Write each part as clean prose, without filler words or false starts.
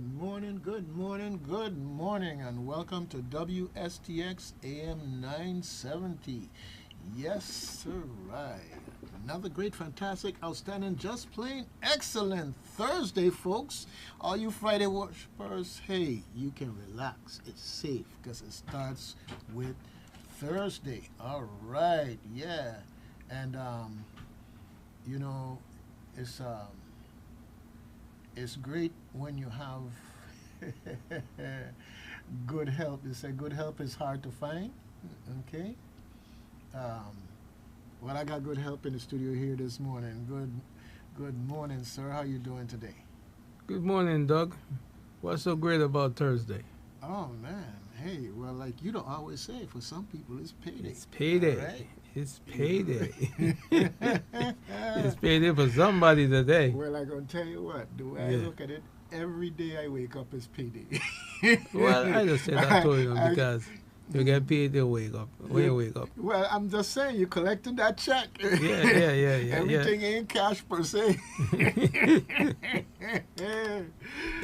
good morning, and welcome to WSTX AM 970. Yes, sir, right. Another great, fantastic, outstanding, just plain excellent Thursday, folks. All you Friday worshippers, hey, you can relax. It's safe because it starts with Thursday. All right, yeah. And, you know, it's, um, it's great when you have good help. They say good help is hard to find. Okay. Um, well, I got good help in the studio here this morning. Good morning, sir. How you doing today? Good morning, Doug. What's so great about Thursday? Oh man, hey. Well, like you don't always say, for some people it's payday. It's All payday. right. It's You payday. It's know. payday for somebody today. Well, I gonna tell you what. The way I Yeah. look at it, every day I wake up is payday. Well, I just said that I, to you I, because you mm, get paid to wake up. When you you, wake up. well, I'm just saying you collecting that check. Yeah, yeah, yeah, yeah, Everything ain't cash per se. yeah.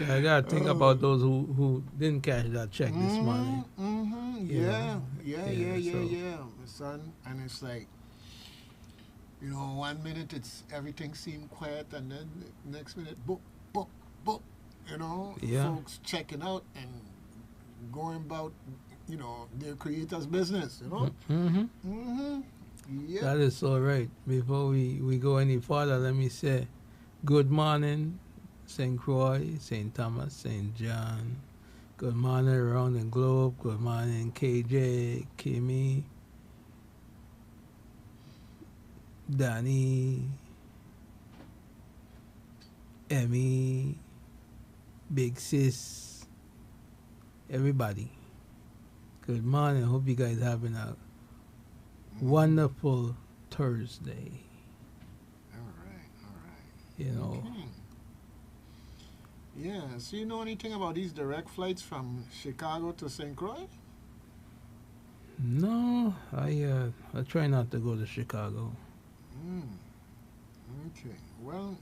I gotta think about Oh. those who didn't cash that check this morning. You know. Yeah, yeah, yeah, Yeah. yeah, So. yeah, son. And it's like, one minute it's everything seemed quiet, and then next minute, boop, boop, boop. Yeah. Folks checking out and going about, their creator's business. Mm-hmm. Mm-hmm. Yep. That is so right. Before we go any further, let me say good morning, St. Croix, St. Thomas, St. John. Good morning around the globe. Good morning, KJ, Kimmy, Danny, Emmy, Big Sis, everybody. Good morning. Hope you guys having a Mm-hmm. wonderful Thursday. All right, all You right. know, Okay. Yeah, so you know anything about these direct flights from Chicago to St. Croix? no, I try not to go to Chicago. Mm, okay. Well,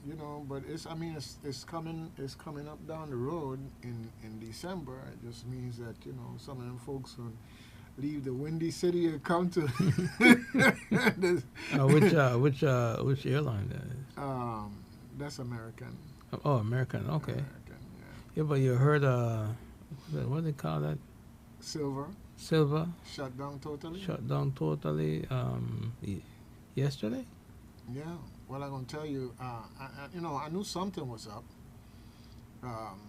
but it's coming up down the road in December. It just means that, some of them folks will leave the windy city and come to this, Which airline that is? um that's American. Oh, American. Okay. American, yeah. Yeah, but you heard what do they call that? Silver Silver shut down totally. shut down totally. Yesterday. Yeah. Well, I'm gonna tell you, I knew something was up. Um,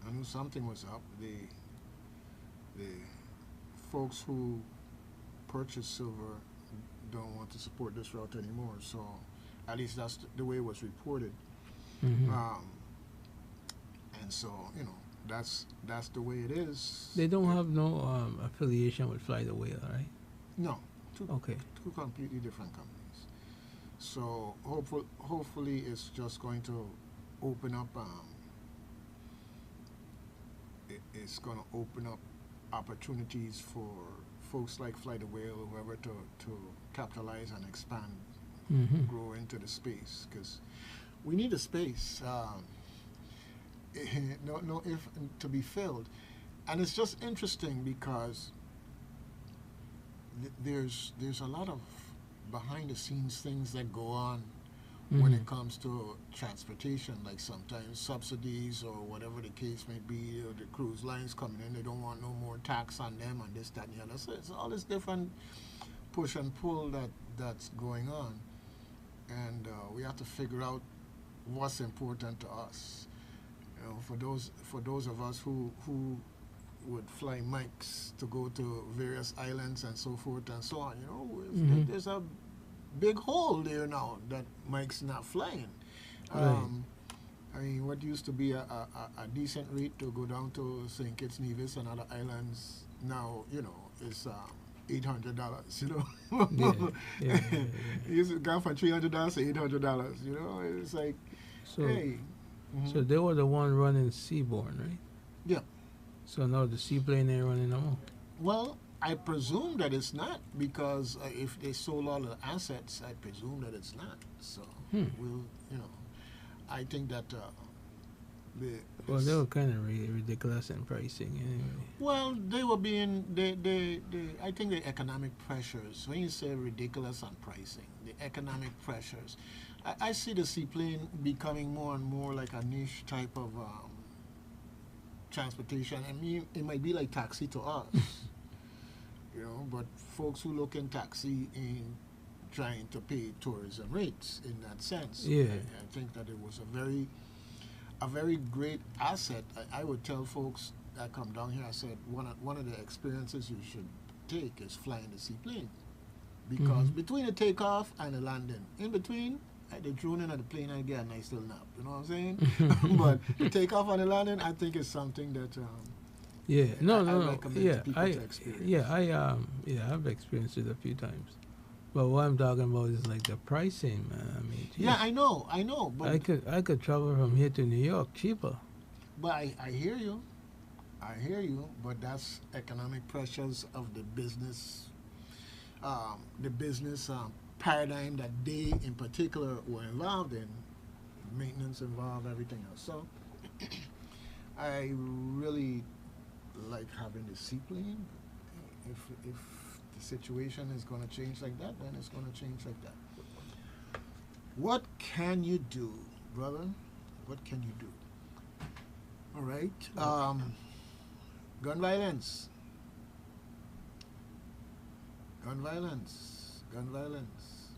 I knew something was up. The folks who purchased silver don't want to support this route anymore. So, at least that's the way it was reported. Hmm. Um, and so, that's the way it is. They don't have no affiliation with Flight Away, right? No, two Okay. two completely different companies. So hopefully it's just going to open up. It's going to open up opportunities for folks like Flight Away or whoever to capitalize and expand, Hmm. grow into the space, because we need a space. No, if to be filled, and it's just interesting because there's a lot of behind the scenes things that go on when Hmm. it comes to transportation, like sometimes subsidies or whatever the case may be, or the cruise lines coming in, they don't want no more tax on them and this, that, and the other. So it's all this different push and pull that's going on, and we have to figure out what's important to us. For those of us who would fly mics to go to various islands and so forth and so on, Hmm. there's a big hole there now that Mike's not flying. Right. Um, I mean, what used to be a decent rate to go down to St. Kitts Nevis and other islands now, is $800. Yeah. Yeah. Yeah. Yeah. It used to go from $300 to $800. It's like, So hey, so they were the one running Seaborn, right? yeah. So now the seaplane ain't running no more. Well, I presume that it's not because if they sold all the assets, I presume that it's not. So Hmm. we'll, I think that The, Well, they were kind of ridiculous in pricing anyway. well, they were being I think the economic pressures. When you say ridiculous on pricing, the economic pressures, I see the seaplane becoming more and more like a niche type of transportation. I mean, it might be like taxi to us, but folks who look in taxi in trying to pay tourism rates in that sense. Yeah. I think that it was a very great asset. I would tell folks that come down here, I said one of the experiences you should take is flying the seaplane, because between the takeoff and the landing, in between, the droning of the plane, I get a nice little nap. You know what I'm saying? But the takeoff and the landing, I think is something that Yeah, no, I no, recommend yeah, to people to experience. I've experienced it a few times. But what I'm talking about is like the pricing, man. I mean, geez, Yeah, I know, but I could travel from here to New York cheaper. but I hear you. I hear you, but that's economic pressures of the business paradigm that they in particular were involved in, maintenance involved, everything else. So I really like having the seaplane. If the situation is going to change like that, then it's going to change like that. What can you do, brother? What can you do? All right. Gun violence. Gun violence. Gun violence.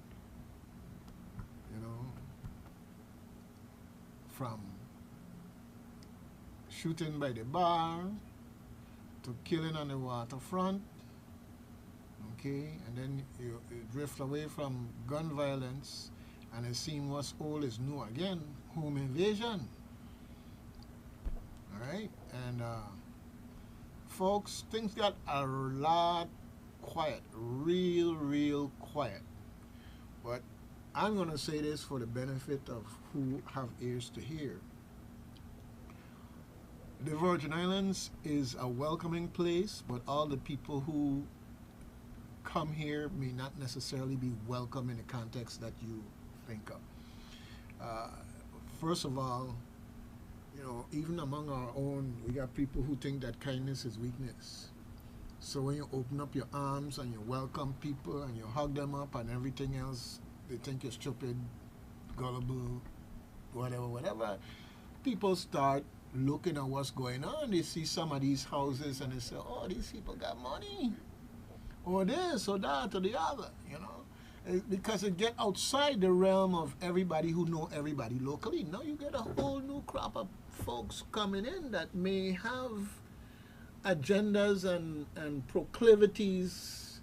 From shooting by the bar to killing on the waterfront. Okay, and then you drift away from gun violence, and it seems what's old is new again. Home invasion. All right, and folks, things got a lot quiet, real quiet. But I'm going to say this for the benefit of who have ears to hear. The Virgin Islands is a welcoming place, but all the people who come here may not necessarily be welcome in the context that you think of. First of all, even among our own, we got people who think that kindness is weakness. So when you open up your arms and you welcome people and you hug them up and everything else, they think you're stupid, gullible, whatever. People start looking at what's going on. They see some of these houses and they say, oh, these people got money, or this, or that, or the other, because it get outside the realm of everybody who know everybody locally. Now you get a whole new crop of folks coming in that may have agendas and proclivities,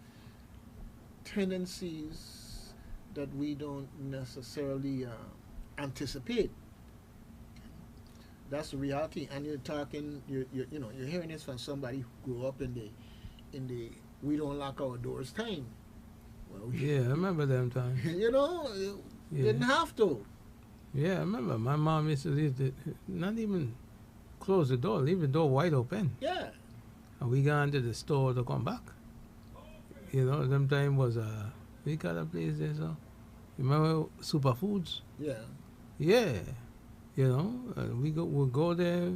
tendencies that we don't necessarily anticipate. That's the reality, and you're talking, you're hearing this from somebody who grew up in the we don't lock our doors time. Well, Yeah, I remember them times. You Yeah. didn't have to. Yeah, I remember my mom used to not even close the door, leave the door wide open. Yeah. And we gone to the store to come back. Them time was, we got a place there, so. You remember Superfoods? Yeah. Yeah. We'll go there.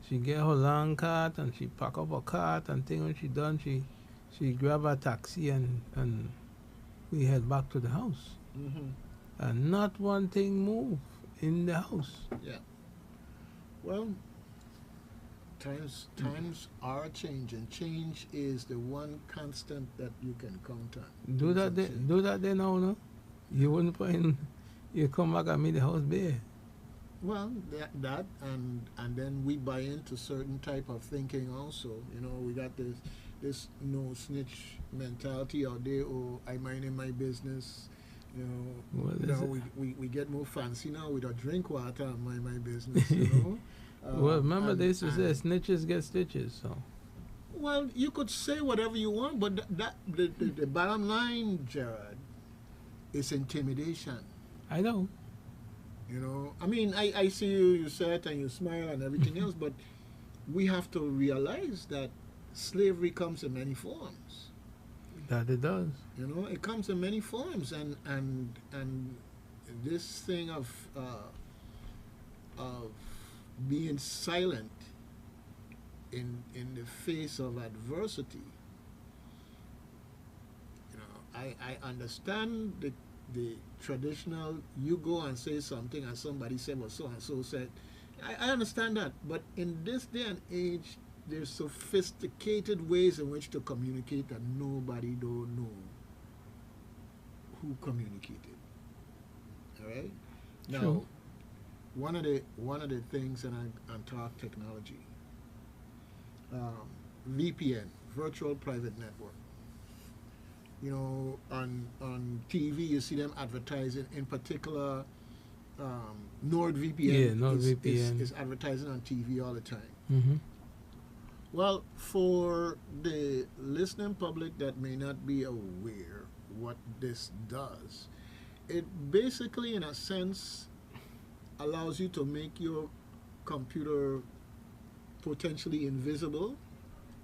She get her long cart and she pack up her cart and thing. When she done, she grab a taxi and we head back to the house. Mm-hmm. And not one thing move in the house. Yeah. Well, times are changing. Change is the one constant that you can count on. Do Things that have changed. do that then now, no? You wouldn't find you come back and meet the house bare. Well, that and then we buy into certain type of thinking also. We got this no snitch mentality out there. Oh, I minding my business. Well, We get more fancy now with a drink water and mind my business. Well, remember and- they used to say and- snitches get stitches, so. Well, you could say whatever you want, but the bottom line, Gerard, is intimidation. I know. I mean, I see you say it and you smile and everything else, but we have to realize that slavery comes in many forms. That it does. It comes in many forms, and this thing of being silent in the face of adversity. You know, I understand the traditional, you go and say something and somebody said what so and so said. I understand that, but in this day and age, there's sophisticated ways in which to communicate that nobody don't know who communicated. All right. Now, True. one of the things, and I'm talk technology, VPN, virtual private network. You know, on TV, you see them advertising. In particular, NordVPN Yeah, NordVPN. is advertising on TV all the time. Mm-hmm. Well, for the listening public that may not be aware what this does, it basically, in a sense, allows you to make your computer potentially invisible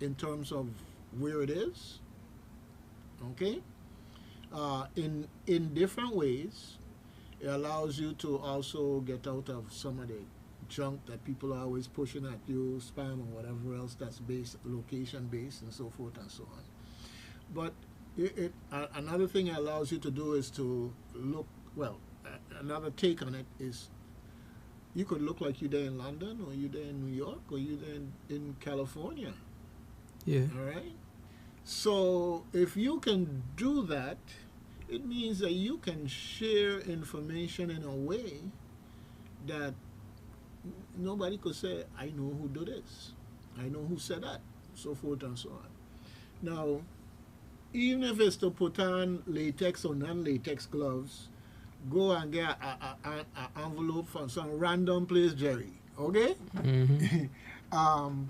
in terms of where it is. Okay, in different ways, it allows you to also get out of some of the junk that people are always pushing at you, spam or whatever else that's based location based and so forth and so on. But another thing it allows you to do is to look well. Another take on it is you could look like you're there in London or you're there in New York or you're there in California. Yeah. All right. So if you can do that, it means that you can share information in a way that nobody could say, I know who did this, I know who said that, so forth and so on. Now, even if it's to put on latex or non-latex gloves, go and get an envelope from some random place, Jerry, okay? Mm-hmm.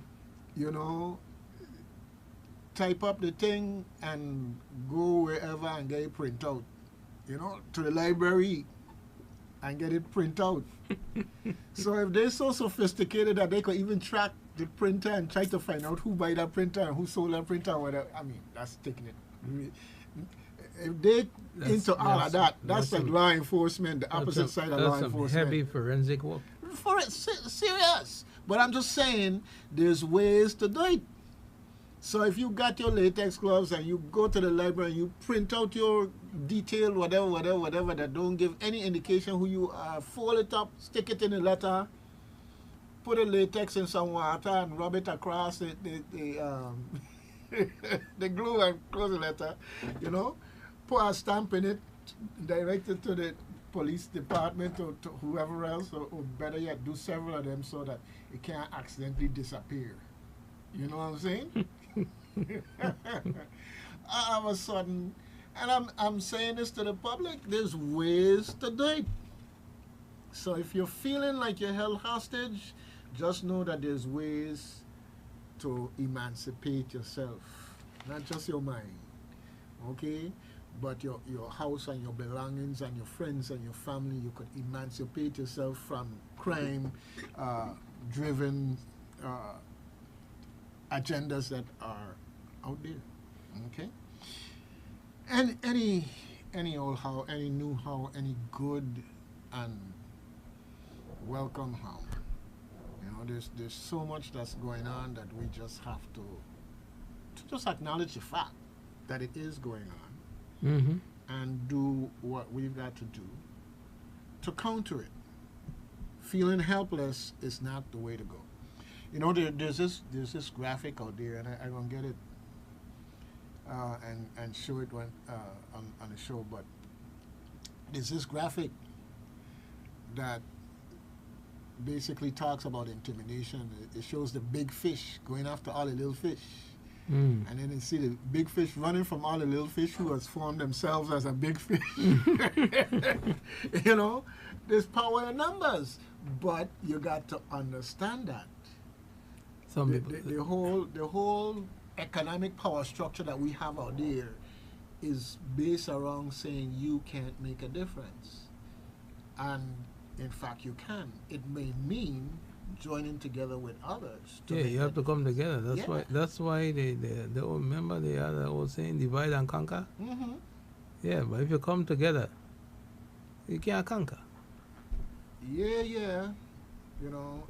You know, type up the thing and go wherever and get it print out. You know, to the library and get it print out. So if they're so sophisticated that they could even track the printer and try to find out who buy that printer and who sold that printer, whatever, I mean, that's taking it. If they into all of that, that's like law enforcement, the opposite side of law That's some enforcement. heavy forensic work. For it, serious. But I'm just saying, there's ways to do it. So if you got your latex gloves and you go to the library and you print out your detail, whatever, that don't give any indication who you are, fold it up, stick it in a letter, put a latex in some water and rub it across the the glue and close the letter, you know, put a stamp in it, direct it to the police department or to whoever else, or better yet, do several of them so that it can't accidentally disappear. You know what I'm saying? All of a sudden, and I'm saying this to the public, there's ways to do it. So if you're feeling like you're held hostage, just know that there's ways to emancipate yourself. Not just your mind, okay? But your house and your belongings and your friends and your family, you could emancipate yourself from crime driven agendas that are out there. Okay? And any old how, any new how, any good and welcome how. You know, there's so much that's going on that we just have to just acknowledge the fact that it is going on, Mm-hmm. and do what we've got to do to counter it. Feeling helpless is not the way to go. You know, there's this graphic out there, and I'm gonna get it and show it when on the show. But there's this graphic that basically talks about intimidation. It shows the big fish going after all the little fish. Mm. And then you see the big fish running from all the little fish who has formed themselves as a big fish. You know, there's power in numbers, but you got to understand that Some people. the whole economic power structure that we have out there is based around saying you can't make a difference, and in fact you can. It may mean joining together with others. Yeah, you have to come together. That's Yeah. why. That's why they old, remember the other old saying, divide and conquer. Mm-hmm. Yeah, but if you come together, you can't conquer. Yeah, You know,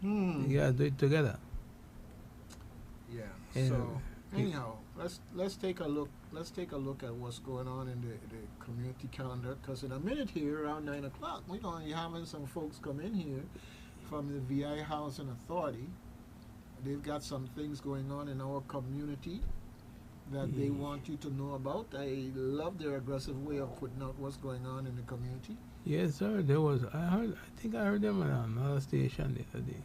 You gotta do it together. yeah. And So anyhow, let's take a look. Let's take a look at what's going on in the community calendar. Because in a minute here, around 9 o'clock, we're going to be having some folks come in here from the VI Housing Authority. They've got some things going on in our community that they want you to know about. I love their aggressive way of putting out what's going on in the community. yes, sir. There was. I think I heard them on another station the other day.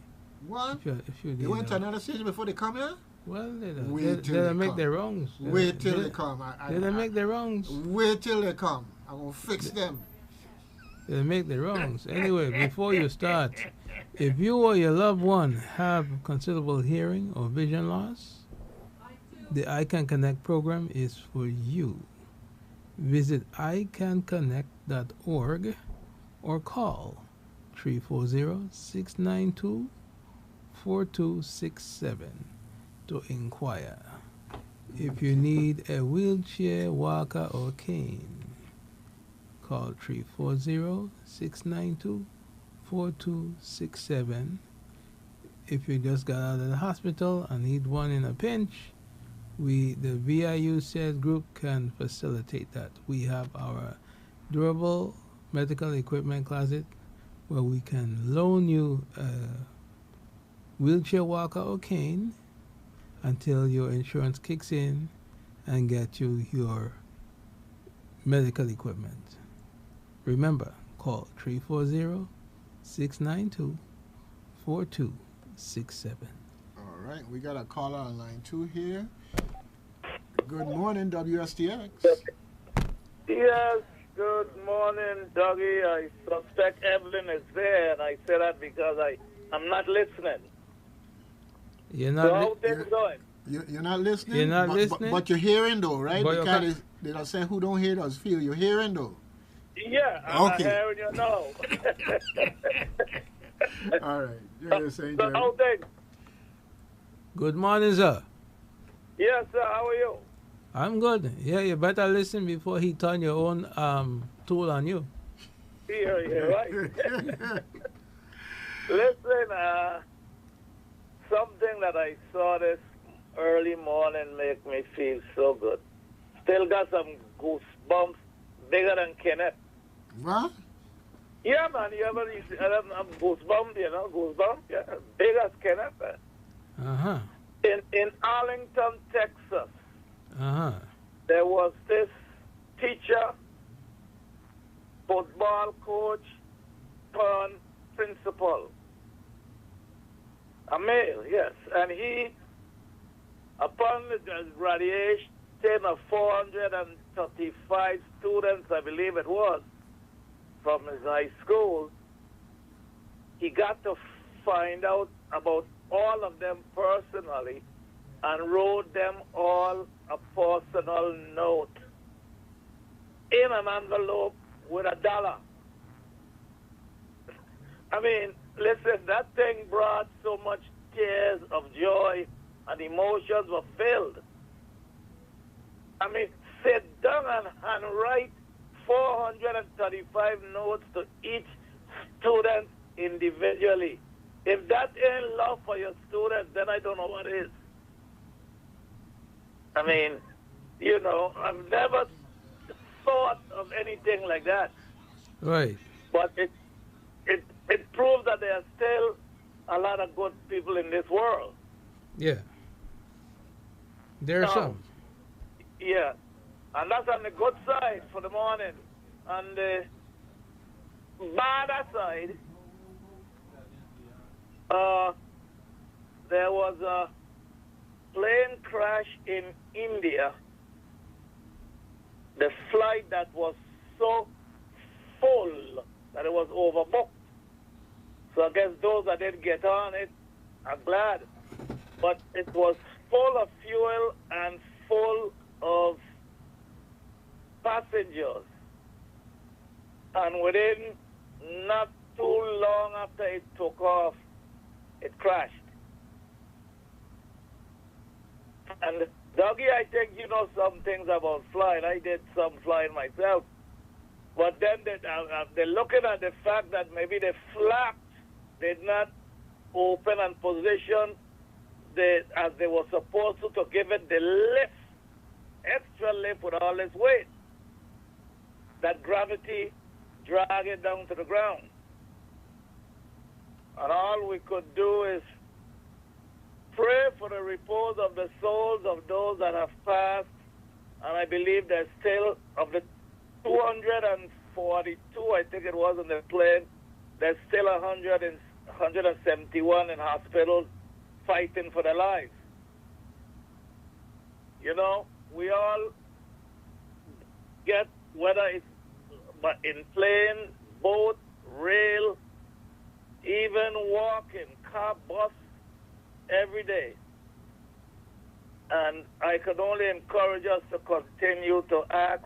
What? If you They did went to know. another station before they come here? Well, Wait till they they don't make come. their wrongs. Wait till they come. They don't make their wrongs. Wait till they come. I'm going to fix them. They make the wrongs. Anyway, before you start, if you or your loved one have considerable hearing or vision loss, the I Can Connect program is for you. Visit icanconnect.org or call 340-692-4267 to inquire. If you need a wheelchair, walker, or cane, call 340-692-4267. If you just got out of the hospital and need one in a pinch, the VIU sales group can facilitate that. We have our durable medical equipment closet where we can loan you a wheelchair walker or cane until your insurance kicks in and get you your medical equipment. Remember, call 340-692-4267. All right, we got a caller on line 2 here. Good morning, WSTX. Yes, good morning, Dougie. I suspect Evelyn is there, and I say that because I'm not listening. You're So not. how things going? You're not listening? You're not but, listening? But you're hearing, though, right? But The you're cat ca- is, they don't say who don't hear does feel. You're hearing, though. Yeah, I'm Okay. not hearing you now. All right. You're saying, So how things? Good morning, sir. Yes, sir, how are you? I'm good. Yeah, you better listen before he turn your own tool on you. You're right. Listen, something that I saw this early morning make me feel so good. Still got some goosebumps bigger than Kenneth. What? Yeah, man, you ever goosebumps, goosebumps, yeah, big as Kenneth. Uh-huh. In Arlington, Texas, Uh-huh. there was this teacher, football coach, turned principal. A male, yes. And he, upon the graduation of 435 students, I believe it was, from his high school, he got to find out about all of them personally and wrote them all a personal note in an envelope with $1. I mean, listen, that thing brought so much tears of joy and emotions were filled. I mean, sit down and handwrite 435 notes to each student individually. If that ain't love for your students, then I don't know what is. I mean, I've never thought of anything like that. Right. But it proves that there are still a lot of good people in this world. Yeah. There are Now, some. Yeah. And that's on the good side for the morning. On the bad side, there was a plane crash in India. The flight that was so full that it was overbooked. So I guess those that didn't get on it are glad. But it was full of fuel and full of passengers. And within not too long after it took off, it crashed. And Dougie, I think you know some things about flying. I did some flying myself. But then they're looking at the fact that maybe the flaps did not open and position as they were supposed to give it the lift, extra lift with all its weight. That gravity drag it down to the ground. And all we could do is pray for the repose of the souls of those that have passed. And I believe there's still, of the 242, I think it was, in the plane, there's still 171 in hospitals fighting for their lives. You know, we all get, whether it's in plane, boat, rail, even walking, car, bus, every day. And I could only encourage us to continue to ask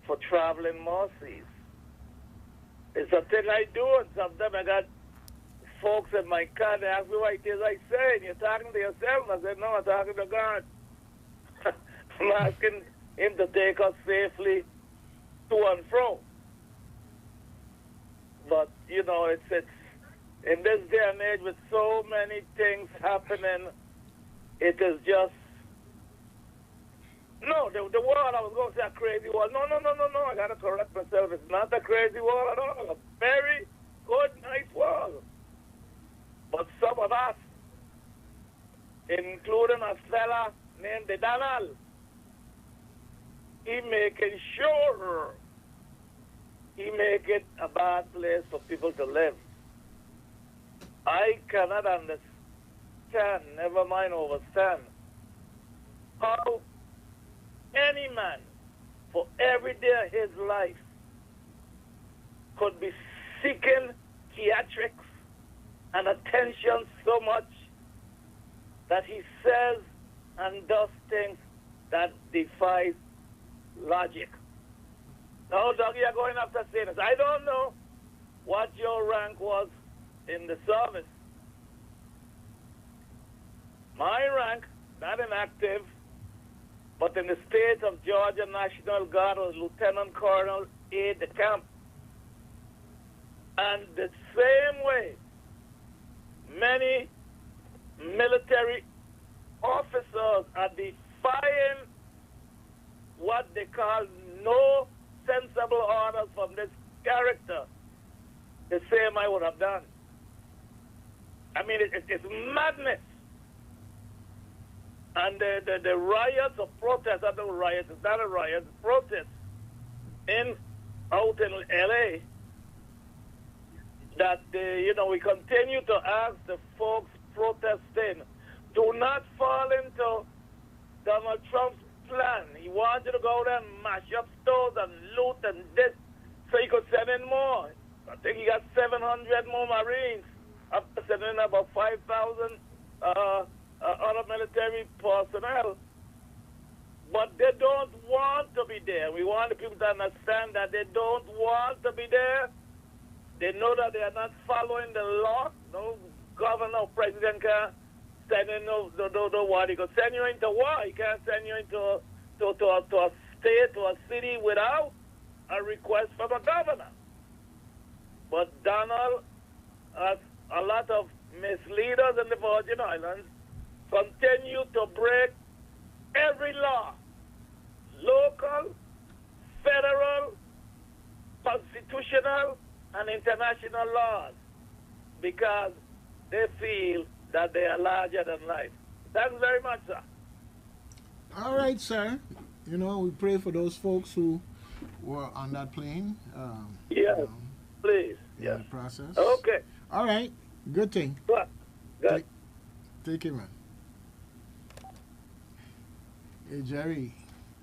for traveling mercies. It's a thing I do, and sometimes I got folks in my car, they ask me what it is I say, and you're talking to yourself. I said, no, I'm talking to God. I'm asking him to take us safely to and fro. But, you know, it's in this day and age with so many things happening, it is just, no, the world, I was going to say a crazy world. No, I got to correct myself. It's not a crazy world at all. A very good, nice world. But some of us, including a fella named Donald, he making sure he make it a bad place for people to live. I cannot understand, never mind overstand, how any man, for every day of his life, could be seeking theatrics and attention so much that he says and does things that defies logic. Now, Doug, you're going after saying this. I don't know what your rank was in the service. My rank, not inactive, but in the state of Georgia National Guard, was Lieutenant Colonel aide-de-camp. And the same way, many military officers are defying what they call no sensible orders from this character, the same I would have done. I mean, it's madness. And the riots or protests, I don't know riots, it's not a riot, it's protests out in L.A., that, you know, we continue to ask the folks protesting, do not fall into Donald Trump's plan. He wanted to go there and mash up stores and loot and this, so he could send in more. I think he got 700 more Marines, after sending in about 5,000 other military personnel. But they don't want to be there. We want the people to understand that they don't want to be there. They know that they are not following the law. No governor or president can send in no war. He can send you into war. He can't send you into a state or a city without a request from a governor. But Donald has a lot of misleaders in the Virgin Islands continue to break every law, local, federal, constitutional, and international laws, because they feel that they are larger than life. Thanks very much, sir. All right, sir. You know, we pray for those folks who were on that plane. Yes, please. In Yes. the process. Okay. All right. Good thing. Good. Take it, man. Hey, Jerry,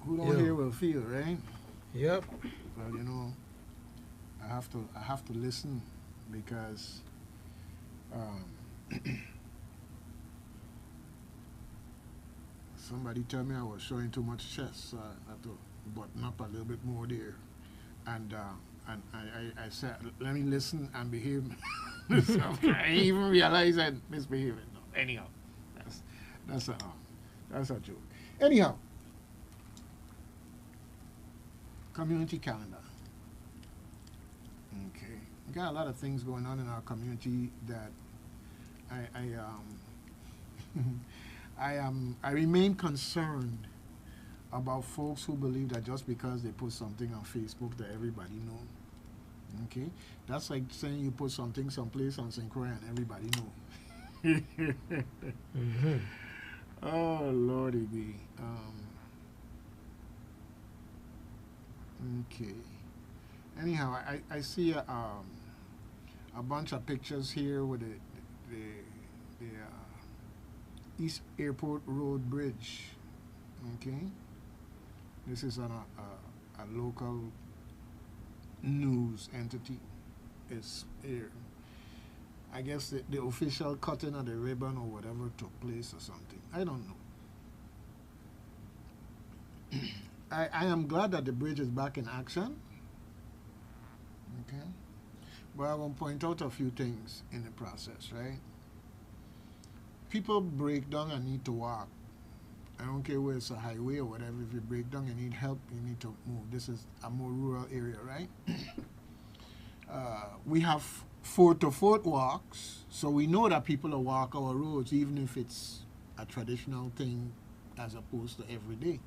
who don't Yeah. hear will feel, right? Yep. Well, you know, I have to listen because somebody told me I was showing too much chest, so I had to button up a little bit more there. And I said, let me listen and behave. So I even realized I misbehaving. No, anyhow, that's a joke. Anyhow, community calendar. Okay. We got a lot of things going on in our community that I remain concerned about folks who believe that just because they put something on Facebook that everybody know. Okay, that's like saying you put something someplace on St. Croix and everybody know. Mm-hmm. Oh Lordy be. Okay. Anyhow, I see a bunch of pictures here with the East Airport Road Bridge. Okay, this is on a local news entity. It's here. I guess the official cutting of the ribbon or whatever took place or something. I don't know. I am glad that the bridge is back in action. Okay, but I want to point out a few things in the process, right? People break down and need to walk. I don't care where it's a highway or whatever. If you break down and need help, you need to move. This is a more rural area, right? We have foot-to-foot walks, so we know that people will walk our roads, even if it's a traditional thing as opposed to every day.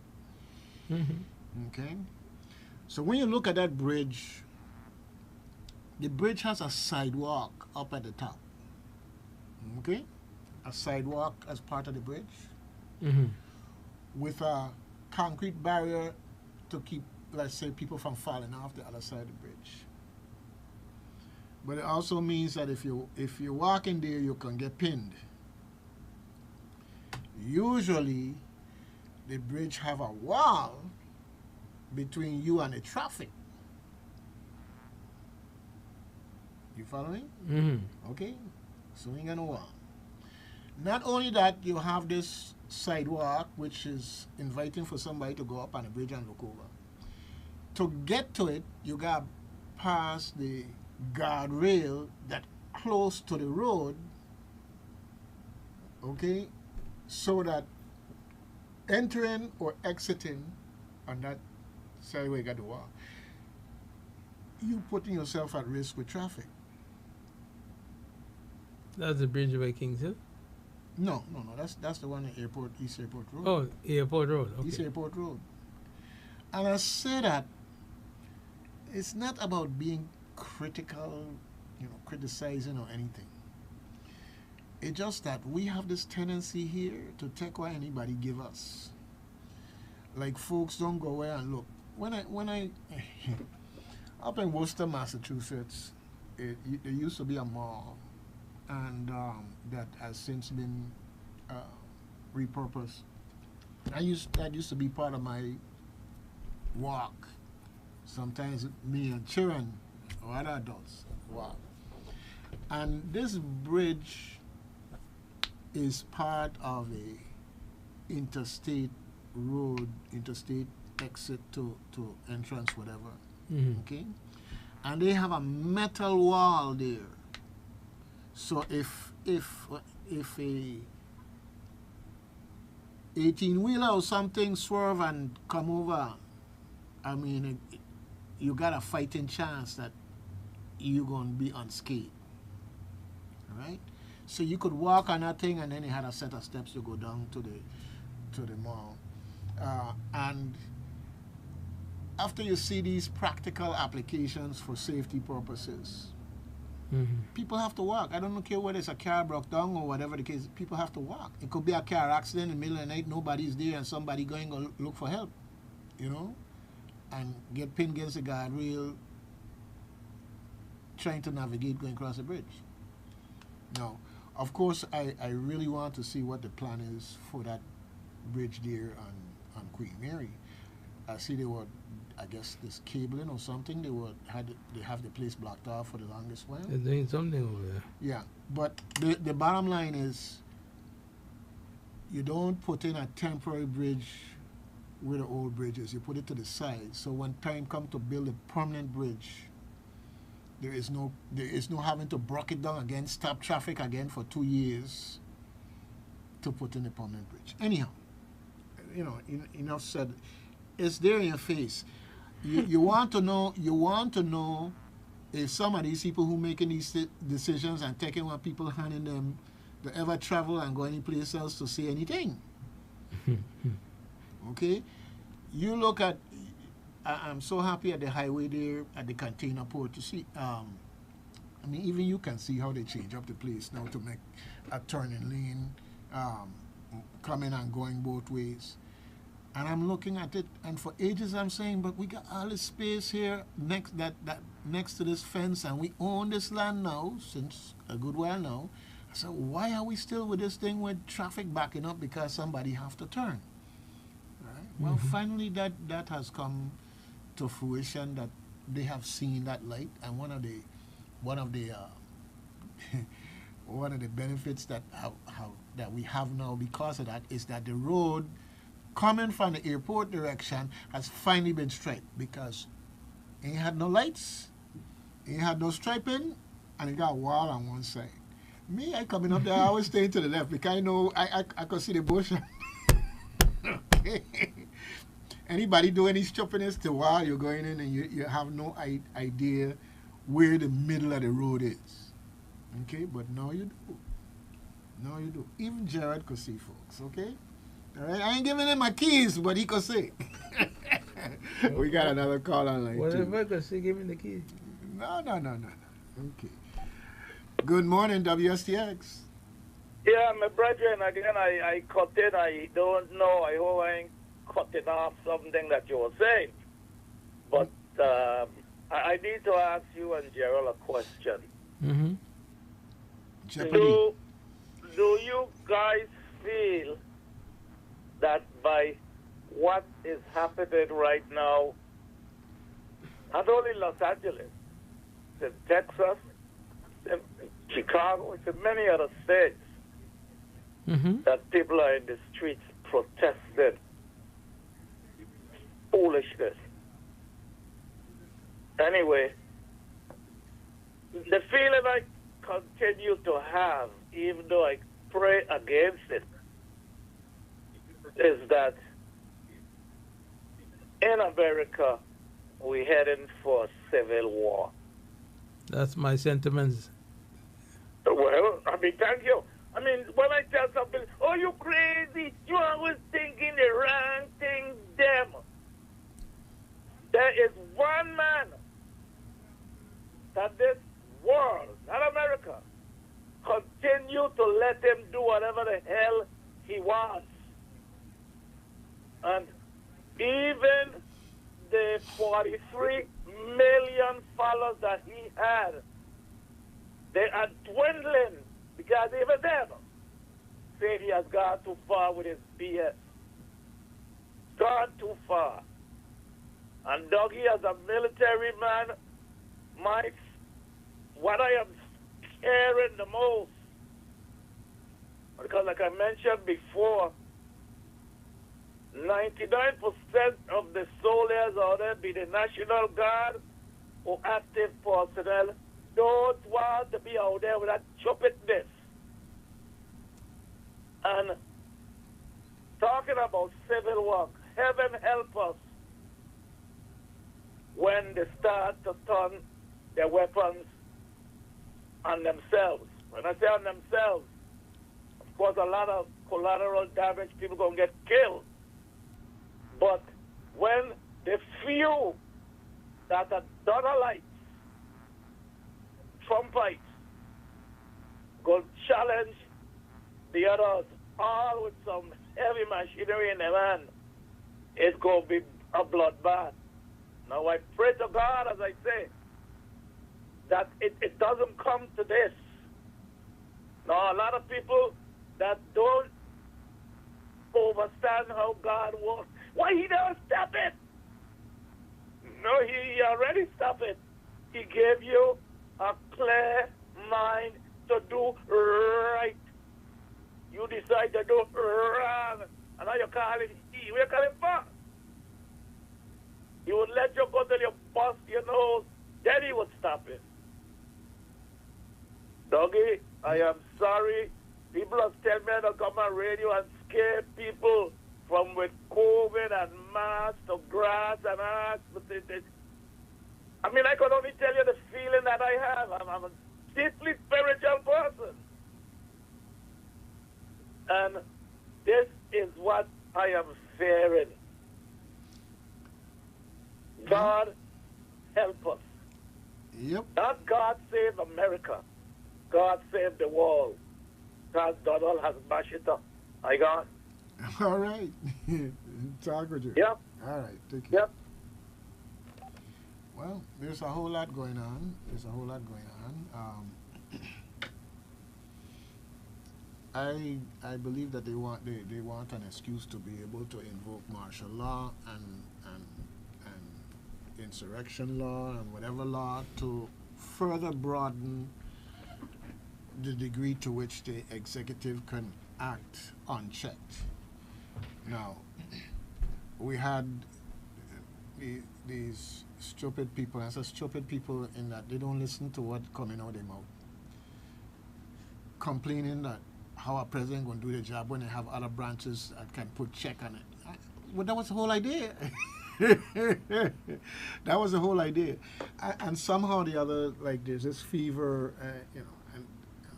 Mm-hmm. Okay? So when you look at that bridge, the bridge has a sidewalk up at the top. Okay? A sidewalk as part of the bridge Mm-hmm. with a concrete barrier to keep, let's say, people from falling off the other side of the bridge. But it also means that if you walk in there, you can get pinned. Usually, the bridge have a wall between you and the traffic. You follow me? Mm-hmm. Okay? So we ain't got no wall. Not only that, you have this sidewalk, which is inviting for somebody to go up on the bridge and look over. To get to it, you got past the guardrail that close to the road, okay, so that entering or exiting on that side where you got the wall, you putting yourself at risk with traffic. That's the bridge by Kings Hill? No. That's the one in Airport, East Airport Road. Oh, Airport Road. Okay. East Airport Road. And I say that it's not about being critical, criticizing or anything. It's just that we have this tendency here to take what anybody give us. Like folks don't go away and look. When I up in Worcester, Massachusetts, there used to be a mall, and that has since been repurposed. That used to be part of my walk. Sometimes me and children or other adults walk. And this bridge is part of a interstate road, interstate exit to entrance, whatever. Mm-hmm. Okay? And they have a metal wall there. So if a 18-wheeler or something swerve and come over, I mean, you got a fighting chance that you're going to be unscathed. All right? So you could walk on that thing, and then it had a set of steps to go down to the mall. And after you see these practical applications for safety purposes, Mm-hmm. people have to walk. I don't care whether it's a car broke down or whatever the case. People have to walk. It could be a car accident in the middle of the night, nobody's there, and somebody going to look for help, and get pinned against the guardrail trying to navigate going across the bridge. Now, of course, I really want to see what the plan is for that bridge there on Queen Mary. I see I guess this cabling or something. They have the place blocked off for the longest while. They're doing something over there. Yeah, but the bottom line is, you don't put in a temporary bridge where the old bridge is. You put it to the side. So when time comes to build a permanent bridge, there is no having to break it down again, stop traffic again for 2 years to put in a permanent bridge. Anyhow, enough said. It's there in your face. You want to know if some of these people who making these decisions and taking what people handing them to ever travel and go any place else to say anything. Okay? You look at, I'm so happy at the highway there at the container port to see, I mean, even you can see how they change up the place now to make a turning lane, coming and going both ways. And I'm looking at it, and for ages I'm saying, but we got all this space here next to this fence, and we own this land now since a good while now. So why are we still with this thing with traffic backing up because somebody have to turn? Right? Well, finally that has come to fruition, that they have seen that light, and one of the one of the benefits that that we have now because of that is that the road coming from the airport direction has finally been striped, because it had no lights, it had no striping, and it got a wall on one side. Me, I coming up there, I always staying to the left because I know I could see the bush. Okay. Anybody do any stupidness to while you're going in and you have no idea where the middle of the road is. Okay, but now you do. Now you do. Even Jared could see, folks, okay? All right, I ain't giving him my keys, but he could see. We got another call on line. What two. if I could say, give me the key? No. Okay. Good morning, WSTX. Yeah, my brethren, again, I cut in. I don't know. I hope I ain't cutting off something that you were saying. But I need to ask you and Gerald a question. Mm-hmm. Jeopardy. Do you guys feel that by what is happening right now, not only in Los Angeles, in Texas, in Chicago, it's in many other states, that people are in the streets protesting foolishness? Anyway, the feeling I continue to have, even though I pray against it, is that in America, we're heading for a civil war. That's my sentiments. Well, I mean, thank you. I mean, when I tell somebody, oh, you crazy, you always thinking the wrong thing, them. There is one man that this world, not America, continue to let him do whatever the hell he wants. And even the 43 million followers that he had, they are dwindling because even them say he has gone too far with his BS. Gone too far. And Dougie, as a military man, what I am caring the most, because like I mentioned before, 99% of the soldiers out there, be the National Guard or active personnel, don't want to be out there with that stupidness. And talking about civil war, heaven help us when they start to turn their weapons on themselves. When I say on themselves, of course, a lot of collateral damage, people going to get killed. But when the few that are Donaldites, Trumpites, go challenge the others, all with some heavy machinery in their hand, it's going to be a bloodbath. Now, I pray to God, as I say, that it doesn't come to this. Now, a lot of people that don't understand how God works, why he don't stop it? No, he already stopped it. He gave you a clear mind to do right. You decide to do wrong, and now you call it he. What you call him for? He would let you go till you bust your nose, then he would stop it. Dougie, I am sorry. People are telling me to come on radio and scare people from with COVID and masks to grass and ass. I mean, I could only tell you the feeling that I have. I'm a deeply spiritual person. And this is what I am fearing. God help us. Yep. Not God save America. God save the world. Because Donald has mashed it up. I got. All right. Talk with you. Yep. All right. Take care. Yep. Well, there's a whole lot going on. I believe that they want an excuse to be able to invoke martial law and insurrection law and whatever law to further broaden the degree to which the executive can act unchecked. Now, we had these stupid people. I say stupid people in that they don't listen to what coming out of their mouth, complaining that how a president going to do the job when they have other branches that can put check on it. Well, that was the whole idea. That was the whole idea. And somehow or the other, like there's this fever, and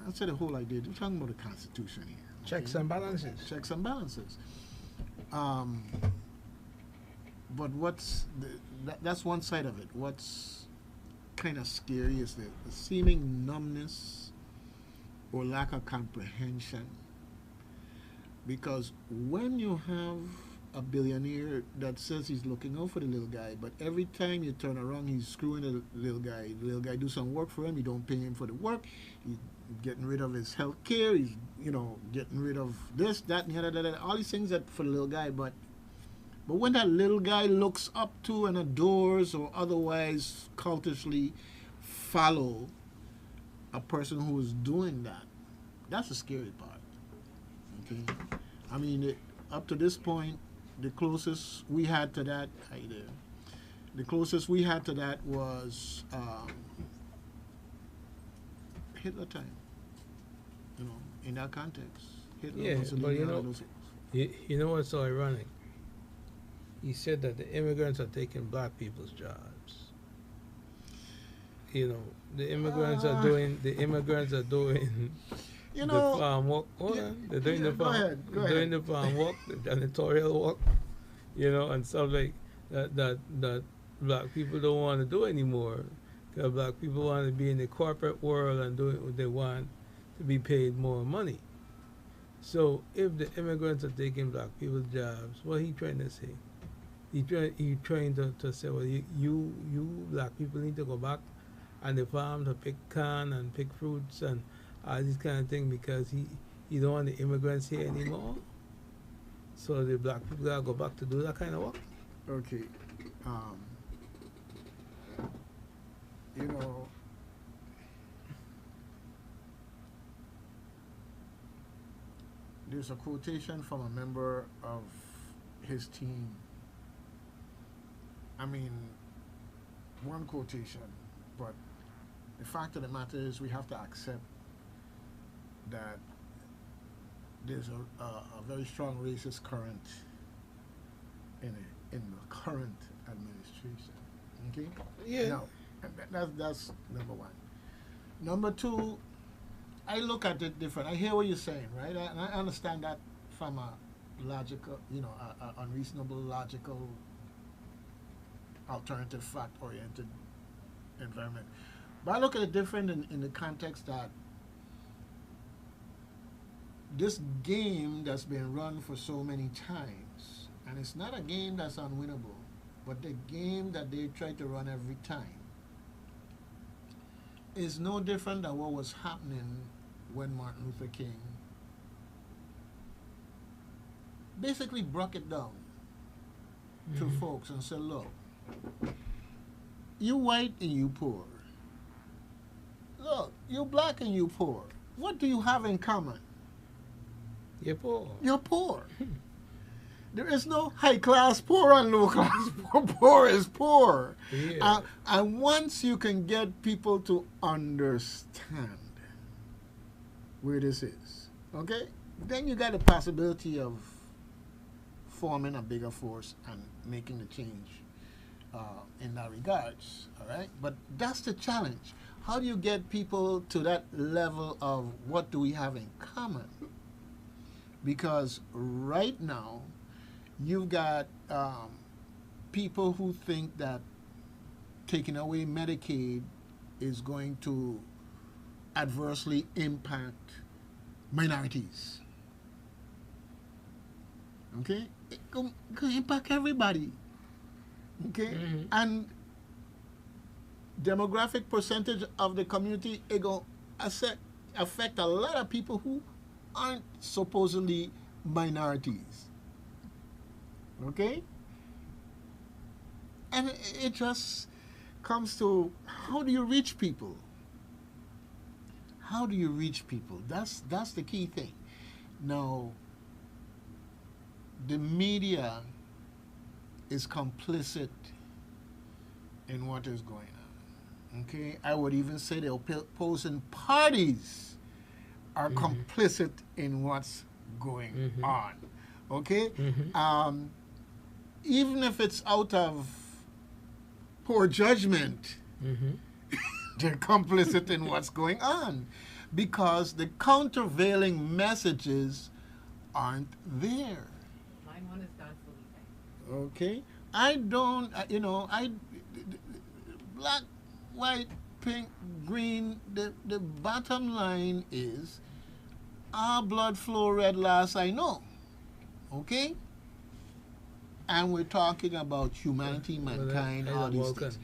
I said the whole idea. We're talking about the Constitution here. Checks and balances. Checks and balances. But that's one side of it. What's kind of scary is the seeming numbness or lack of comprehension. Because when you have a billionaire that says he's looking out for the little guy, but every time you turn around, he's screwing the little guy. The little guy do some work for him. You don't pay him for the work. He's getting rid of his health care. He's getting rid of this, that, and the other, all these things that for the little guy. But when that little guy looks up to and adores or otherwise cultishly follow a person who is doing that, that's the scary part. Okay, I mean, up to this point, the closest we had to that, the closest we had to that was Hitler time. In that context, Hitler. Yeah, but you know what's so ironic? He said that the immigrants are taking black people's jobs. The immigrants are doing the farm work. They're doing the farm. Doing the farm work, the janitorial work, and stuff like that black people don't want to do anymore. Because black people want to be in the corporate world and do what they want to be paid more money. So if the immigrants are taking black people's jobs, what he trying to say? He trying to say, well, you black people need to go back on the farm to pick corn and pick fruits and all this kind of thing because he don't want the immigrants here anymore. So the black people gotta go back to do that kind of work. Okay. There's a quotation from a member of his team. I mean, one quotation, but the fact of the matter is we have to accept that there's a very strong racist current in the current administration. Okay? Yeah. Now, that's number one. Number two, I look at it different. I hear what you're saying, right? And I understand that from a logical, a unreasonable, logical, alternative, fact-oriented environment. But I look at it different in the context that this game that's been run for so many times, and it's not a game that's unwinnable, but the game that they try to run every time is no different than what was happening when Martin Luther King basically broke it down to folks and said, look, you white and you poor. Look, you black and you poor. What do you have in common? You're poor. You're poor. There is no high-class poor and low-class poor. Poor is poor. Yeah. And once you can get people to understand where this is, okay, then you got the possibility of forming a bigger force and making the change in that regards. All right, but that's the challenge. How do you get people to that level of what do we have in common? Because right now, you've got people who think that taking away Medicaid is going to adversely impact minorities. Okay? It can impact everybody. Okay? And demographic percentage of the community, it going to affect a lot of people who aren't supposedly minorities. Okay? And it just comes to, how do you reach people? How do you reach people? That's the key thing. Now, the media is complicit in what is going on. Okay? I would even say the opposing parties are complicit in what's going on. Okay? Even if it's out of poor judgment, they're complicit in what's going on because the countervailing messages aren't there. Line 1 is done, Felipe. Okay? I don't, black, white, pink, green, the bottom line is our blood flow red last I know. Okay? And we're talking about humanity, mankind, all these things.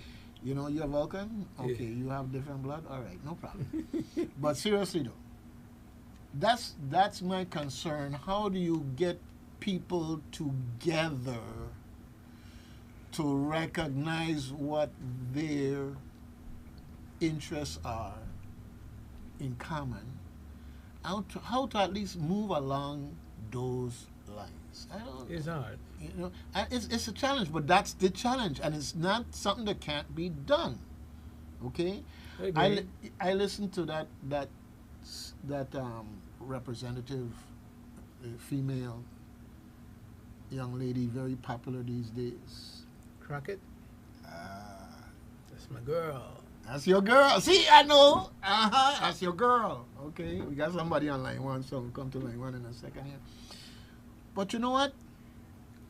You know, you're Vulcan? Okay, you have different blood? All right, no problem. But seriously though, that's my concern. How do you get people together to recognize what their interests are in common? How to at least move along those lines? I don't It's hard. You know, it's a challenge, but that's the challenge, and it's not something that can't be done. Okay, I listened to that representative, female young lady, very popular these days. Crockett? That's my girl. That's your girl. See, I know. That's your girl. Okay, we got somebody on line 1, so we'll come to line 1 in a second here. But you know what?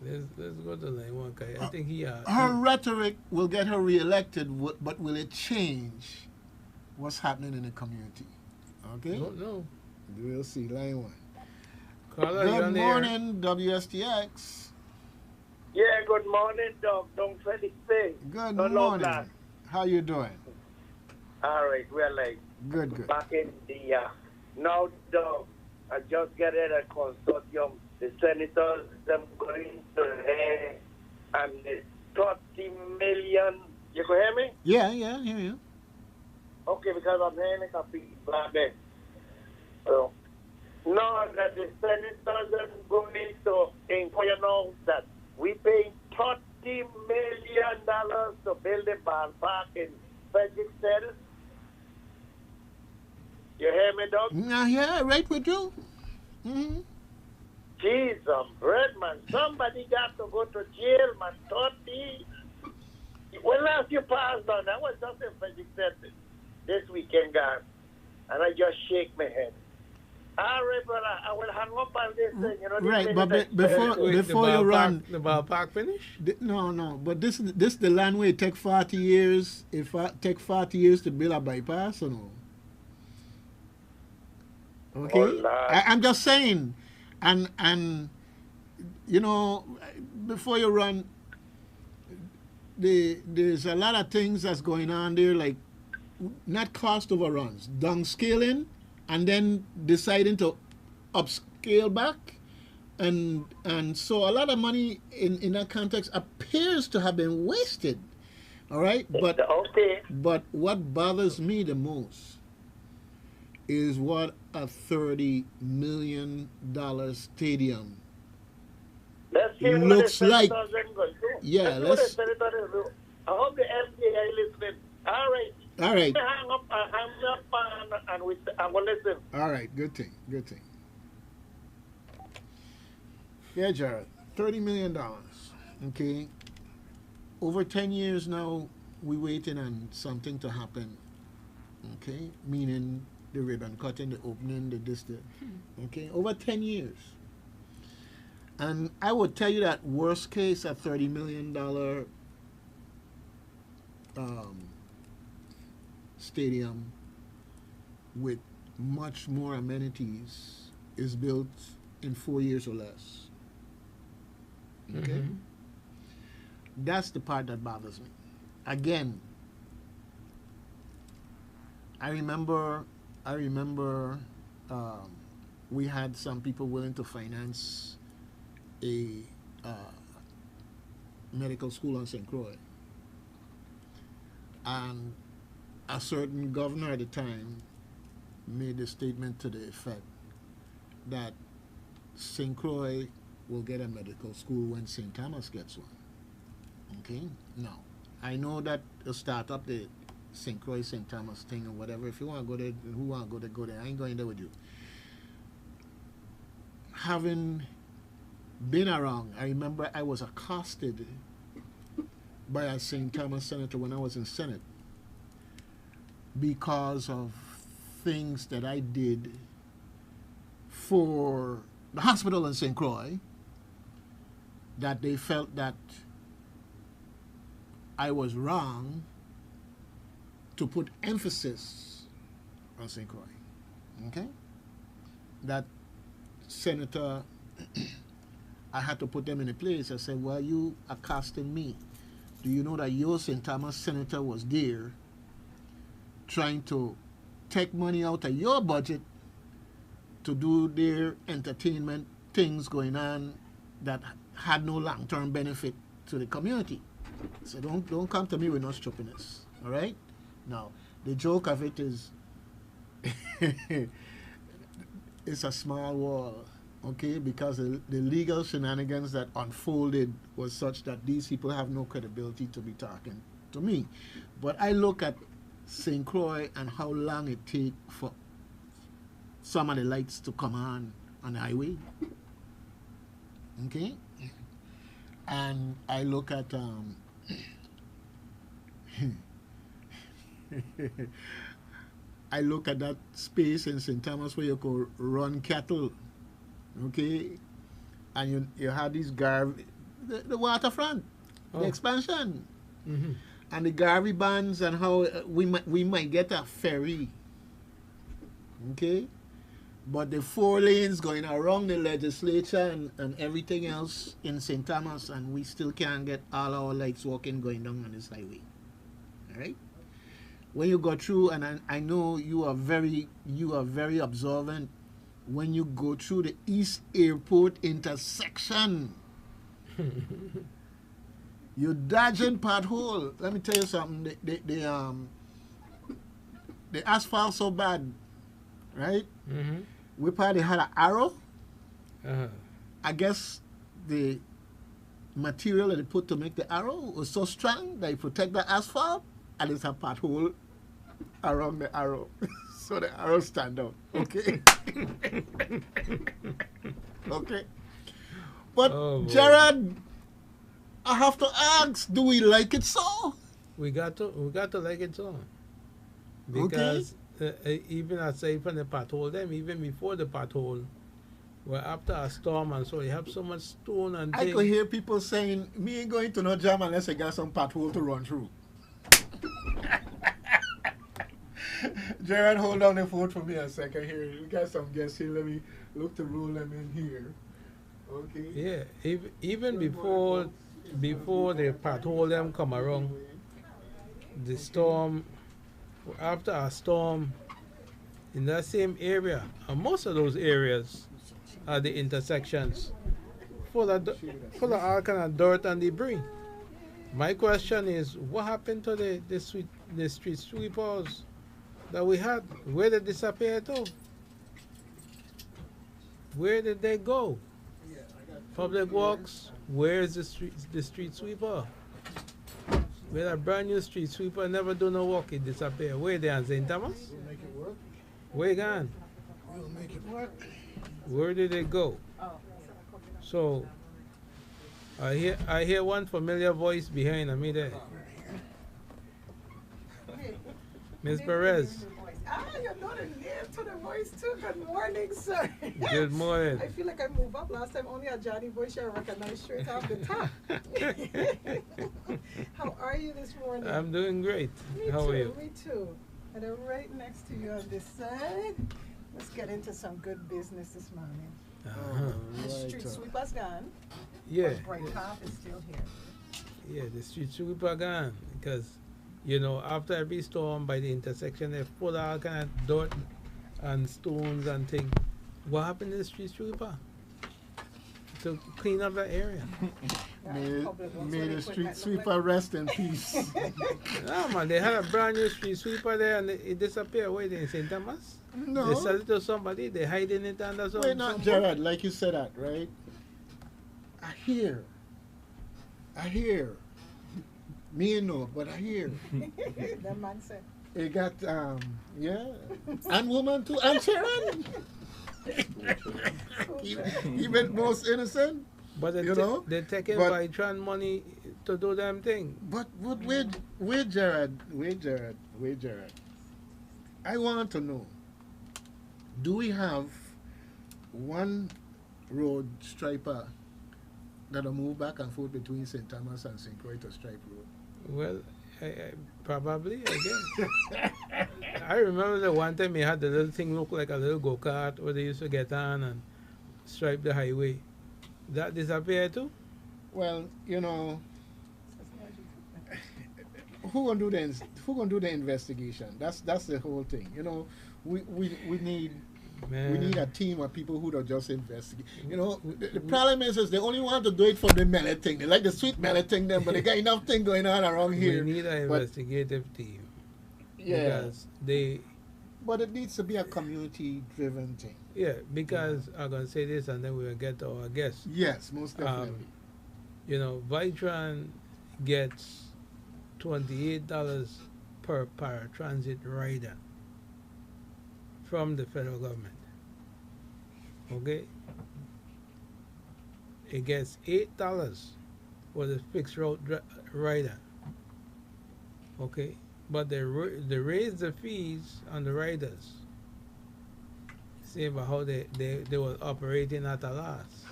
Let's go to line 1. I think her rhetoric will get her reelected, but will it change what's happening in the community? Okay? Don't know. We'll see. Line 1. Caller, you're on Good the air. morning, WSTX. Yeah, good morning, Doc. Don't Felipe. Good No, morning. Black. How you doing? All right, we're like Good. back in the now, Doc. I just get at a consortium. The senators, them going to hear and the 30 million. You can hear me? Yeah, hear you. Okay, because I'm hearing a people there. So, now that the senators are going to inquire now that we pay $30 million to build a ballpark in Frederickson. You hear me, Doc? Yeah, right with you. Jesus, man. Somebody got to go to jail, man. 30. When last you passed on, I was just in Frederickson this weekend, guys, and I just shake my head. All right, brother, I will hang up on this thing. You know, Right, but Wait, before you run, the ballpark finish? no. But this the land where it take 40 years. If it take 40 years to build a bypass, or no? Okay, Lord. I'm just saying, and you know, before you run, there's a lot of things that's going on there, like not cost overruns, downscaling, and then deciding to upscale back, and so a lot of money in that context appears to have been wasted. All right, but Okay. but what bothers me the most is what a $30 million stadium Let's see looks what the like. senators are going to do. Yeah, let's see what the senators do. I hope the FDA is listening. All right. All right. Hang up and I will listen. All right, good thing. Yeah, Jared, $30 million. Okay, over 10 years now, we waiting on something to happen. Okay, meaning the ribbon cutting, the opening, the this, the okay, over 10 years. And I would tell you that worst case, a $30 million stadium with much more amenities is built in 4 years or less. Okay, Mhm. that's the part that bothers me. Again, I remember, I remember, we had some people willing to finance a medical school on St. Croix, and a certain governor at the time made a statement to the effect that St. Croix will get a medical school when St. Thomas gets one. Okay? Now, I know that to start up the St. Croix, St. Thomas thing or whatever, if you want to go there, who want to go there, go there. I ain't going there with you. Having been around, I remember I was accosted by a St. Thomas senator when I was in Senate because of things that I did for the hospital in St. Croix, that they felt that I was wrong to put emphasis on St. Croix. Okay? That senator, I had to put them in a place. I said, well, you accosting me. Do you know that your St. Thomas senator was there trying to take money out of your budget to do their entertainment things going on that had no long-term benefit to the community? So don't come to me with no stupidness. All right? Now, the joke of it is it's a small wall, okay? Because the legal shenanigans that unfolded was such that these people have no credibility to be talking to me. But I look at St. Croix and how long it take for some of the lights to come on the highway, okay? And I look at I look at that space in St. Thomas where you could run cattle, okay? And you have these the waterfront, the expansion, and the Garvey bands, and how we might get a ferry, okay? But the 4 lanes going around the legislature and everything else in St. Thomas, and we still can't get all our lights walking going down on this highway. All right? When you go through, and I know you are very observant, when you go through the East Airport intersection, you're dodging pothole. Let me tell you something. The asphalt so bad, right? Mm-hmm. We probably had an arrow. Uh-huh. I guess the material that they put to make the arrow was so strong that it protect the asphalt, and it's a pothole around the arrow. So the arrow stand out. Okay. Okay. But Oh, Gerard, I have to ask, do we like it so? We got to like it so. Because even aside from the pothole, them even before the pothole, well, after a storm and so you have so much stone and I thing. could hear people saying, me ain't going to no jam unless I got some pothole to run through. Gerard, hold on the phone for me a second here. We got some guests here. Let me look to roll them in here. Okay. Yeah, even before the pothole them come around, the storm, after a storm, in that same area, and most of those areas are the intersections full of all kind of dirt and debris. My question is, what happened to the street sweepers that we had? Where did they disappear to? Where did they go? Public Works, where's the street sweeper? We had a brand new street sweeper, never do no work, it disappeared. Where they at, St. Thomas? We'll make it work. Where you gone? We'll make it work. Where did they go? So, I hear one familiar voice behind me there. Miss Perez. You're not new to the voice too. Good morning, sir. Good morning. I feel like I moved up. Last time only a Johnny voice I recognized straight off the top. How are you this morning? I'm doing great. How are you? Me too. And I'm right next to you on this side. Let's get into some good business this morning. The street sweeper's gone. Yeah. But Bright Path is still here. Yeah, the street sweeper gone because, you know, after every storm by the intersection, they put all kind of dirt and stones and things. What happened to the street sweeper? To clean up that area. May the street sweeper rest in peace. No, man, they had a brand new street sweeper there and it disappeared. Wait, in St. Thomas? No. They sell it to somebody, they hiding it under some. Wait, not Gerard, like you said that, right? I hear. Me no, but I hear. That man said. It got, yeah. And woman too, and Sharon. Even most innocent. But they're taking Vitron money to do them thing. But wait, Gerard. I want to know, do we have one road striper that'll move back and forth between St. Thomas and St. Croix to Stripe Road? Well, probably, I guess. I remember the one time they had the little thing look like a little go-kart where they used to get on and stripe the highway. That disappeared too? Well, you know, who gonna do the investigation? That's the whole thing. You know, we need a team of people who don't just investigate. You know, the problem is they only want to do it for the melody thing. They like the sweet melody thing, then, but they got enough thing going on around here. We need an investigative team. Yeah. Because but it needs to be a community-driven thing. Yeah, because I'm going to say this and then we'll get to our guests. Yes, most definitely. You know, Vitron gets $28 per paratransit rider from the federal government. Okay? It gets $8 for the fixed route rider. Okay? But they raise the fees on the riders. See about how they were operating at a loss.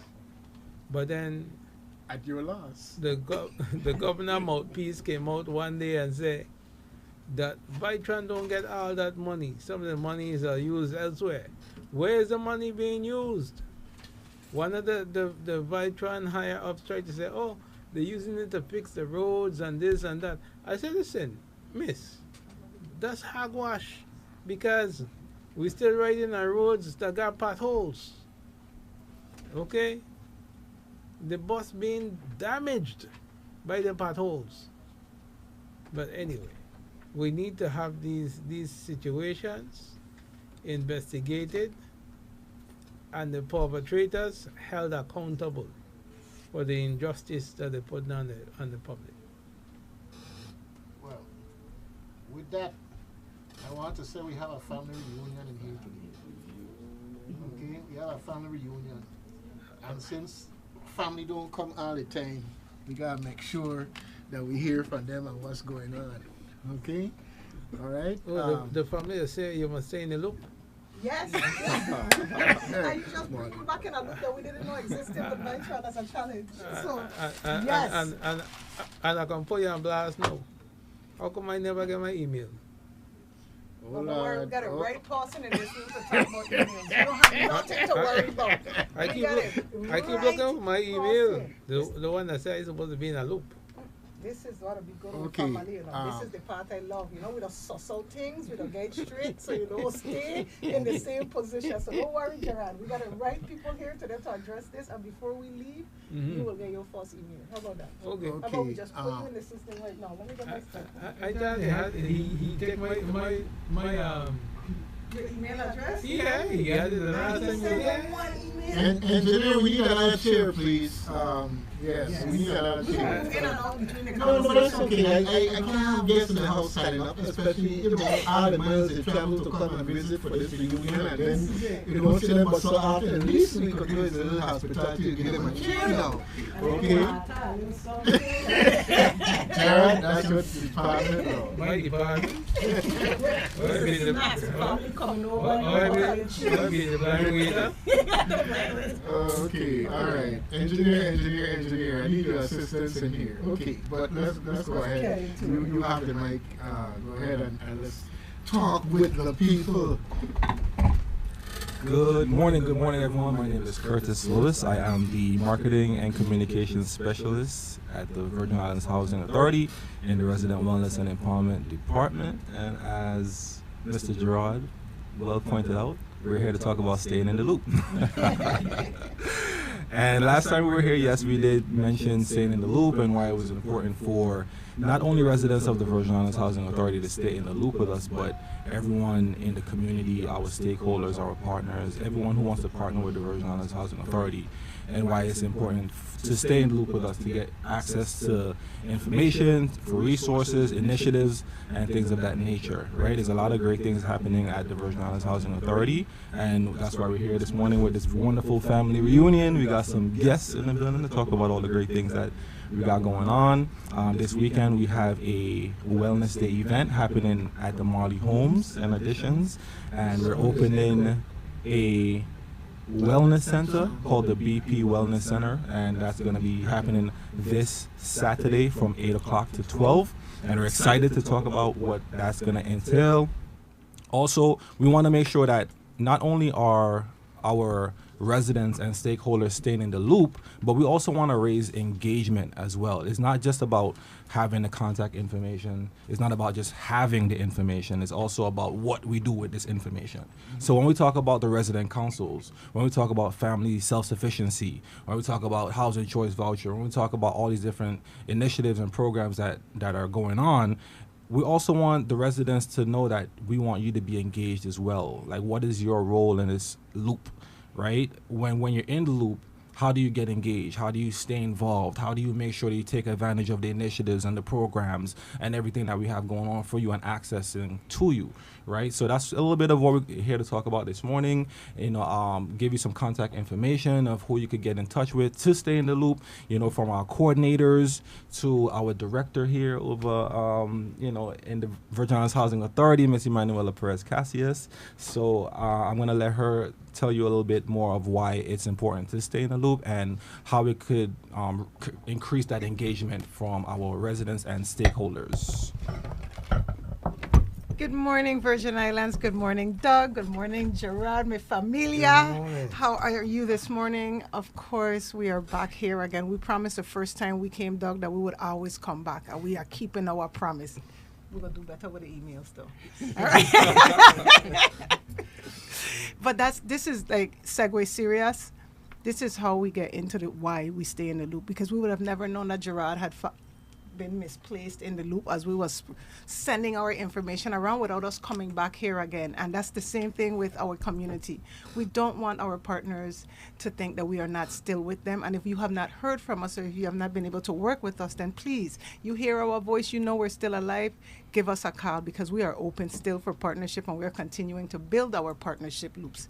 But then at your loss. The governor mouthpiece came out one day and said that Vitron don't get all that money. Some of the money is used elsewhere. Where is the money being used? One of the Vitron higher ups tried to say, oh, they're using it to fix the roads and this and that. I said, listen, miss, that's hogwash because we still riding on roads that got potholes. Okay? The bus being damaged by the potholes. But anyway, we need to have these situations investigated and the perpetrators held accountable for the injustice that they put on the public. Well, with that, I want to say we have a family reunion in here today. Okay, we have a family reunion. And since family don't come all the time, we gotta make sure that we hear from them and what's going on. Okay? All right? Oh, the family will say you must stay in the loop. Yes. And you just bring me back in a loop that we didn't know existed, but Vitron as a challenge. So, yes. And I can put you on blast now. How come I never get my email? Well, don't worry, we got a right person in this room to talk about emails. You don't have nothing to worry about. I keep looking for my email. The one that says it's supposed to be in a loop. This is what be good with family, you know. This is the part I love. You know, we don't suss out things, we don't get straight, so you don't stay in the same position. So don't worry, Gerard. We got the right people here today to address this, and before we leave, you will get your first email. How about that? Okay. How about we just put you in the system right now? Let me get my stuff. I just he take my your email address? Yeah, he had it the last time. And engineer, we need another chair, please. Yes, we need a lot of chairs. In and out between the No, that's okay. I can't have guests in the house signing up, especially, all the miles they travel to come and visit for this reunion, and then, see them but so often. At least we could do is a little hospitality to give them a chair now. Okay? Jared, that's your department now. My department. Family coming over. Okay, all right. Engineer. I need your assistance in here. Okay, but let's go ahead. You have the mic. Go ahead and let's talk with the people. Good morning, everyone. My name is Curtis Lewis. I am the Marketing and Communications Specialist at the Virgin Islands Housing Authority in the Resident Wellness and Empowerment Department. And as Mr. Gerard well pointed out, we're here to talk about staying in the loop. And last time we were here, yes, we did mention staying in the loop and why it was important for not only residents of the Virgin Islands Housing Authority to stay in the loop with us, but everyone in the community, our stakeholders, our partners, everyone who wants to partner with the Virgin Islands Housing Authority, and why it's important to stay in the loop with us to get access to information, for resources, initiatives, and things of that nature, right? There's a lot of great things happening at the Virgin Islands Housing Authority, and that's why we're here this morning with this wonderful family reunion. We got some guests in the building to talk about all the great things that we got going on. This weekend we have a Wellness Day event happening at the Marley Homes and Additions, and we're opening a wellness center called the BP Wellness Center, and that's going to be happening this Saturday from 8 o'clock to 12, and we're excited to talk about what that's going to entail. Also, we want to make sure that not only are our residents and stakeholders staying in the loop, but we also want to raise engagement as well. It's not just about having the contact information. It's not about just having the information. It's also about what we do with this information. Mm-hmm. So when we talk about the resident councils, when we talk about family self-sufficiency, when we talk about housing choice voucher, when we talk about all these different initiatives and programs that are going on, we also want the residents to know that we want you to be engaged as well. Like, what is your role in this loop? Right? When you're in the loop, how do you get engaged? How do you stay involved? How do you make sure that you take advantage of the initiatives and the programs and everything that we have going on for you and accessing to you, right? So that's a little bit of what we're here to talk about this morning. Give you some contact information of who you could get in touch with to stay in the loop, from our coordinators to our director here over, in the Virgin Islands Housing Authority, Ms. Emanuela Perez Cassius. So I'm going to let her tell you a little bit more of why it's important to stay in the loop and how it could increase that engagement from our residents and stakeholders. Good morning, Virgin Islands. Good morning, Doug. Good morning, Gerard, mi familia. How are you this morning? Of course, we are back here again. We promised the first time we came, Doug, that we would always come back, and we are keeping our promise. We're going to do better with the emails, though. All right. But this is like segue serious. This is how we get into the why we stay in the loop, because we would have never known that Gerard had been misplaced in the loop as we was sending our information around without us coming back here again. And that's the same thing with our community. We don't want our partners to think that we are not still with them. And if you have not heard from us, or if you have not been able to work with us, then please, you hear our voice, we're still alive, give us a call, because we are open still for partnership, and we're continuing to build our partnership loops.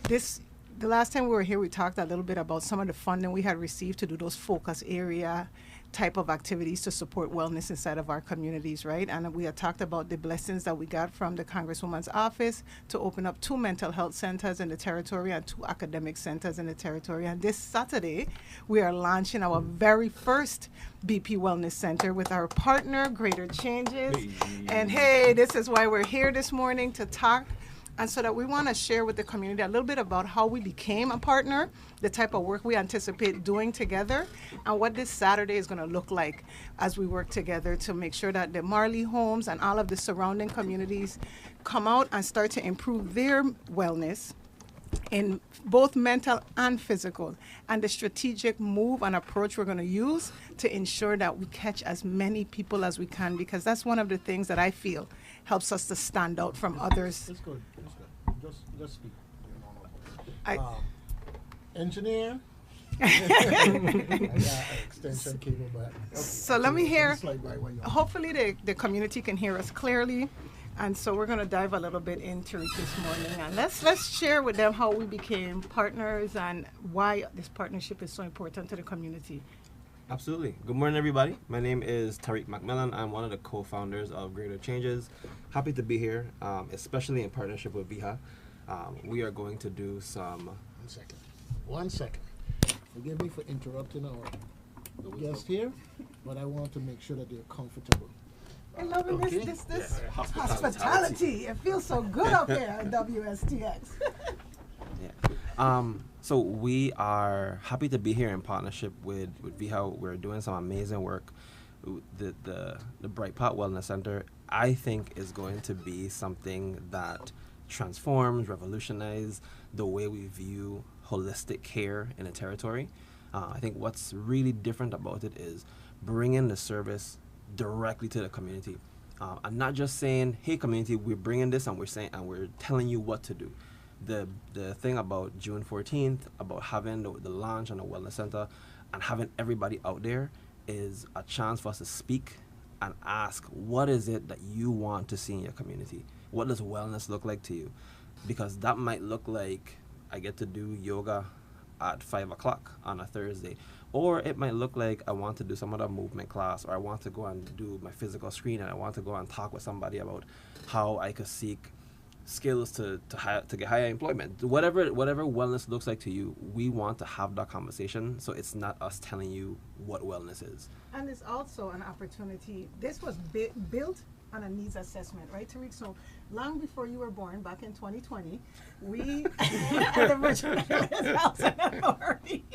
The last time we were here, we talked a little bit about some of the funding we had received to do those focus area type of activities to support wellness inside of our communities, right? And we had talked about the blessings that we got from the Congresswoman's office to open up 2 mental health centers in the territory and 2 academic centers in the territory. And this Saturday, we are launching our very first BP Wellness Center with our partner, Greater Changes. And hey, this is why we're here this morning, to talk. And so that we want to share with the community a little bit about how we became a partner, the type of work we anticipate doing together, and what this Saturday is going to look like as we work together to make sure that the Marley Homes and all of the surrounding communities come out and start to improve their wellness in both mental and physical, and the strategic move and approach we're going to use to ensure that we catch as many people as we can, because that's one of the things that I feel helps us to stand out from others. That's good. Just speak. Engineer, Mm-hmm. I got an extension cable, but okay. So let me hear. Slide by while you're on. Hopefully the community can hear us clearly. And so we're going to dive a little bit into it this morning. And let's share with them how we became partners and why this partnership is so important to the community. Absolutely. Good morning, everybody. My name is Tariq McMillan. I'm one of the co-founders of Greater Changes. Happy to be here, especially in partnership with Viha. We are going to do some... 1 second. Forgive me for interrupting our guest here, but I want to make sure that they're comfortable. I'm loving Okay. this hospitality. It feels so good out there at WSTX. So we are happy to be here in partnership with Viha. We're doing some amazing work. The Bright Pot Wellness Center, I think, is going to be something that transforms, revolutionizes the way we view holistic care in a territory. I think what's really different about it is bringing the service directly to the community. I'm not just saying, hey community, we're bringing this and we're telling you what to do. The thing about June 14th, about having the launch and the wellness center and having everybody out there is a chance for us to speak and ask, what is it that you want to see in your community? What does wellness look like to you? Because that might look like I get to do yoga at 5 o'clock on a Thursday. Or it might look like I want to do some other movement class, or I want to go and do my physical screen, and I want to go and talk with somebody about how I could seek skills to get higher employment. Whatever wellness looks like to you, we want to have that conversation, so it's not us telling you what wellness is. And it's also an opportunity. This was built on a needs assessment, right, Tariq? So long before you were born, back in 2020, we at the Virginia Housing Authority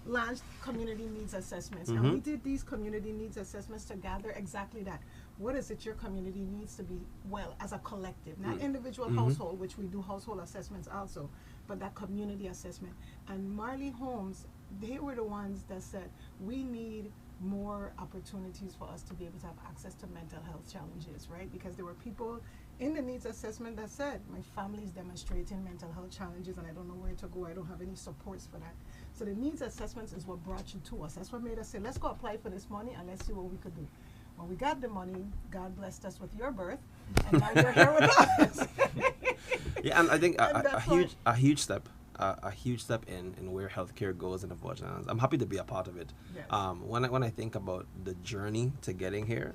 launched community needs assessments. Mm-hmm. And we did these community needs assessments to gather exactly that. What is it your community needs to be well as a collective, not individual household, which we do household assessments also, but that community assessment. And Marley Holmes, they were the ones that said, we need more opportunities for us to be able to have access to mental health challenges, right? Because there were people in the needs assessment that said, my family is demonstrating mental health challenges and I don't know where to go, I don't have any supports for that. So the needs assessments is what brought you to us. That's what made us say, let's go apply for this money and let's see what we could do. When we got the money, God blessed us with your birth, and now you're here with us. Yeah, and I think a huge step in where healthcare goes in the Virgin Islands. I'm happy to be a part of it. Yes. When I think about the journey to getting here,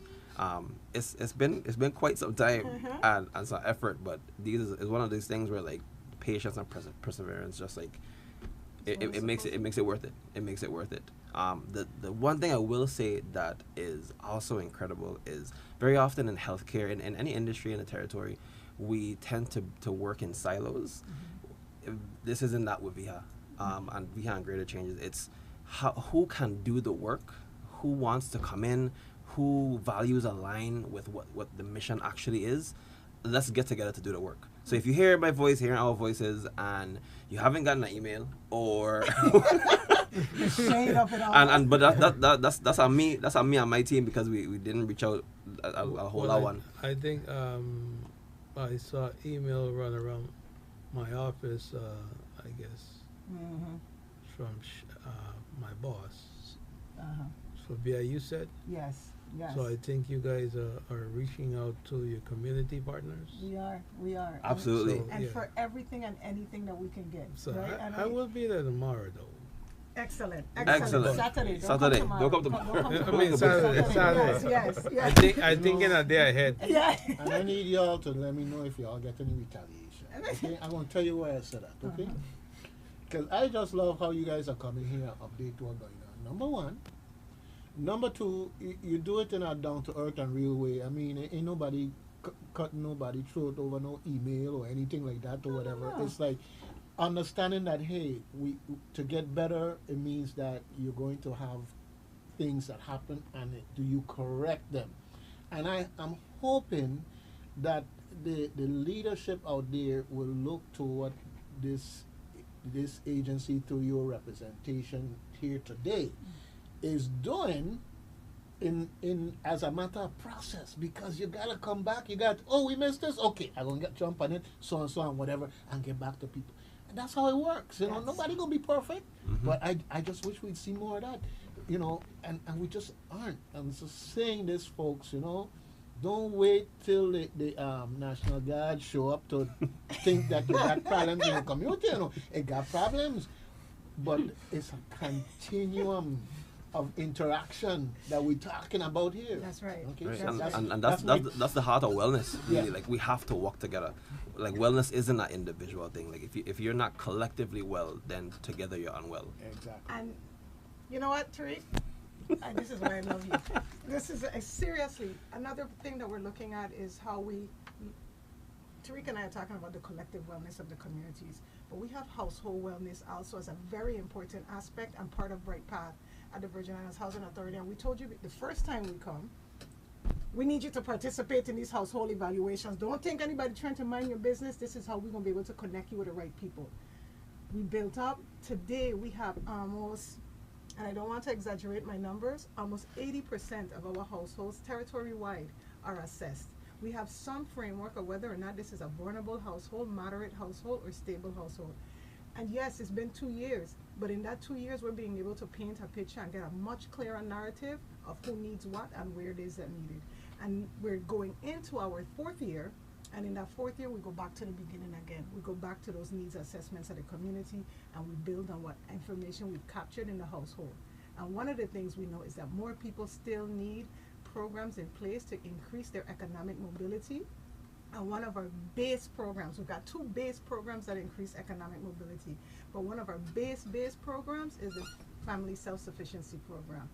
it's been quite some time and some effort, but is one of these things where like patience and perseverance just like it makes it worth it. It makes it worth it. The one thing I will say that is also incredible is very often in healthcare, in any industry in a territory, we tend to work in silos. This isn't that with Viha. And Viha and Greater Changes. It's who can do the work, who wants to come in, who values align with what the mission actually is. Let's get together to do the work. So if you hear my voice, hearing our voices, and you haven't gotten an email or Shade of it all. but that's on me. That's on me and my team because we didn't reach out a whole lot. I think I saw email run around my office. I guess from my boss. So Via, you said. Yes. Yes. So I think you guys are reaching out to your community partners. We are. Absolutely. And for everything and anything that we can get. So right? I will be there tomorrow, though. Excellent. Saturday. Don't come tomorrow. I mean Saturday. Yes. I think in a day ahead. Yeah. And I need y'all to let me know if y'all get any retaliation. Okay? I'm going to tell you why I said that, okay? Because I just love how you guys are coming here and update what's going on. Number one. Number two, you do it in a down-to-earth and real way. I mean, ain't nobody cutting nobody throat over no email or anything like that or whatever. No. It's like understanding that, hey, to get better, it means that you're going to have things that happen and do you correct them? And I'm hoping that the leadership out there will look toward this agency through your representation here today is doing in as a matter of process, because you gotta come back, we missed this, okay, I'm gonna jump on it, so and whatever, and get back to people. that's how it works. You know, Yes. nobody gonna be perfect, but I just wish we'd see more of that. You know, and we just aren't. I'm just saying this, folks. You know, don't wait till the National Guard show up to think that you got problems in the community. You know, it got problems, but it's a continuum of interaction that we're talking about here. That's right. Okay, Right. That's right. And my- that's the heart of wellness, really. Yeah. Like, we have to work together. Like, wellness isn't an individual thing. Like, if you're not collectively well, then together you're unwell. exactly. And you know what, Tariq? This is why I love you. This is seriously another thing that we're looking at is how we. Tariq and I are talking about the collective wellness of the communities, but we have household wellness also as a very important aspect and part of Bright Path at the Virgin Islands Housing Authority. And we told you the first time we come, we need you to participate in these household evaluations. Don't think anybody trying to mind your business. This is how we're going to be able to connect you with the right people. We built up. Today we have almost, and I don't want to exaggerate my numbers, almost 80% of our households territory-wide are assessed. We have some framework of whether or not this is a vulnerable household, moderate household, or stable household. And yes, it's been 2 years, but in that 2 years, we're being able to paint a picture and get a much clearer narrative of who needs what and where it is that needed. And we're going into our 4th year, and in that 4th year, we go back to the beginning again. We go back to those needs assessments of the community, and we build on what information we've captured in the household. And one of the things we know is that more people still need programs in place to increase their economic mobility. And one of our base programs, we've got 2 base programs that increase economic mobility, but one of our base programs is the Family Self-Sufficiency Program.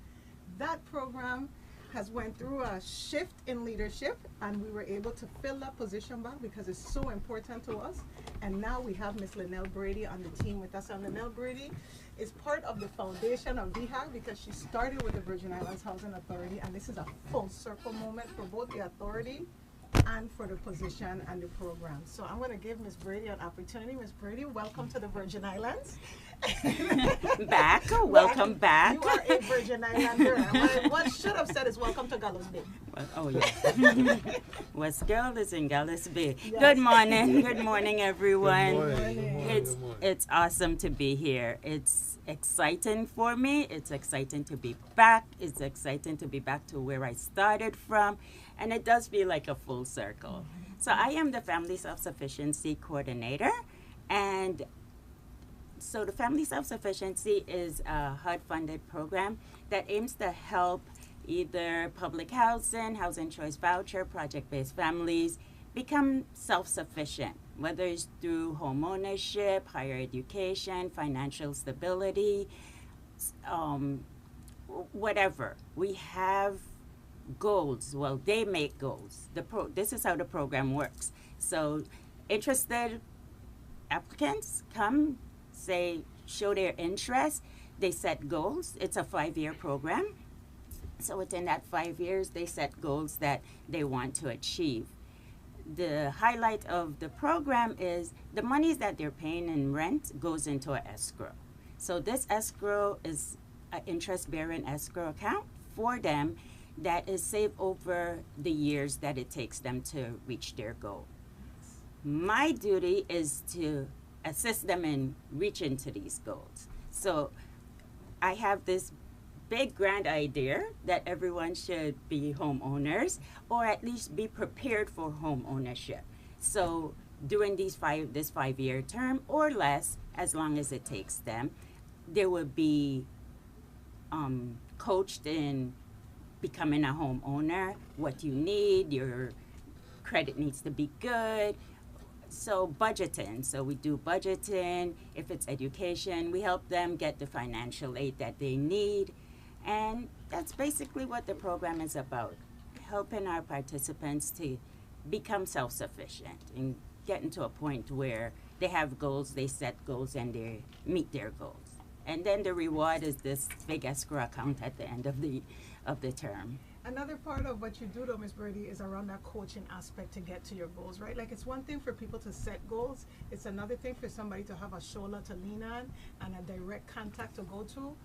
That program has went through a shift in leadership, and we were able to fill that position back because it's so important to us. And now we have Ms. Linnell Brady on the team with us. And Linnell Brady is part of the foundation of VHAG because she started with the Virgin Islands Housing Authority, and this is a full circle moment for both the authority and for the position and the program. So I'm going to give Ms. Brady an opportunity. Ms. Brady, welcome to the Virgin Islands. Welcome back. You are a Virgin Islander. What should have said is welcome to Gallows Bay. Oh, yeah. West Girl is in Gallows Bay. Yes. Good morning, everyone. Good morning. It's awesome to be here. It's exciting for me. It's exciting to be back. It's exciting to be back to where I started from. And it does feel like a full circle. So I am the Family Self-Sufficiency Coordinator. And so the Family Self-Sufficiency is a HUD-funded program that aims to help either public housing, housing choice voucher, project-based families become self-sufficient, whether it's through home ownership, higher education, financial stability, whatever. We have goals. Well, they make goals. This is how the program works. So interested applicants come, show their interest. They set goals. It's a 5-year program. So within that 5 years, they set goals that they want to achieve. The highlight of the program is the monies that they're paying in rent goes into an escrow. So this escrow is an interest-bearing escrow account for them that is saved over the years that it takes them to reach their goal. My duty is to assist them in reaching to these goals. So I have this big grand idea that everyone should be homeowners or at least be prepared for home ownership. So during this 5-year term or less, as long as it takes them, they will be coached in becoming a homeowner, what you need, your credit needs to be good. So budgeting, so we do budgeting. If it's education, we help them get the financial aid that they need. And that's basically what the program is about, helping our participants to become self-sufficient and getting to a point where they have goals, they set goals, and they meet their goals. And then the reward is this big escrow account at the end of the term. Another part of what you do though, Ms. Brady, is around that coaching aspect to get to your goals, right? Like it's one thing for people to set goals. It's another thing for somebody to have a shoulder to lean on and a direct contact to go to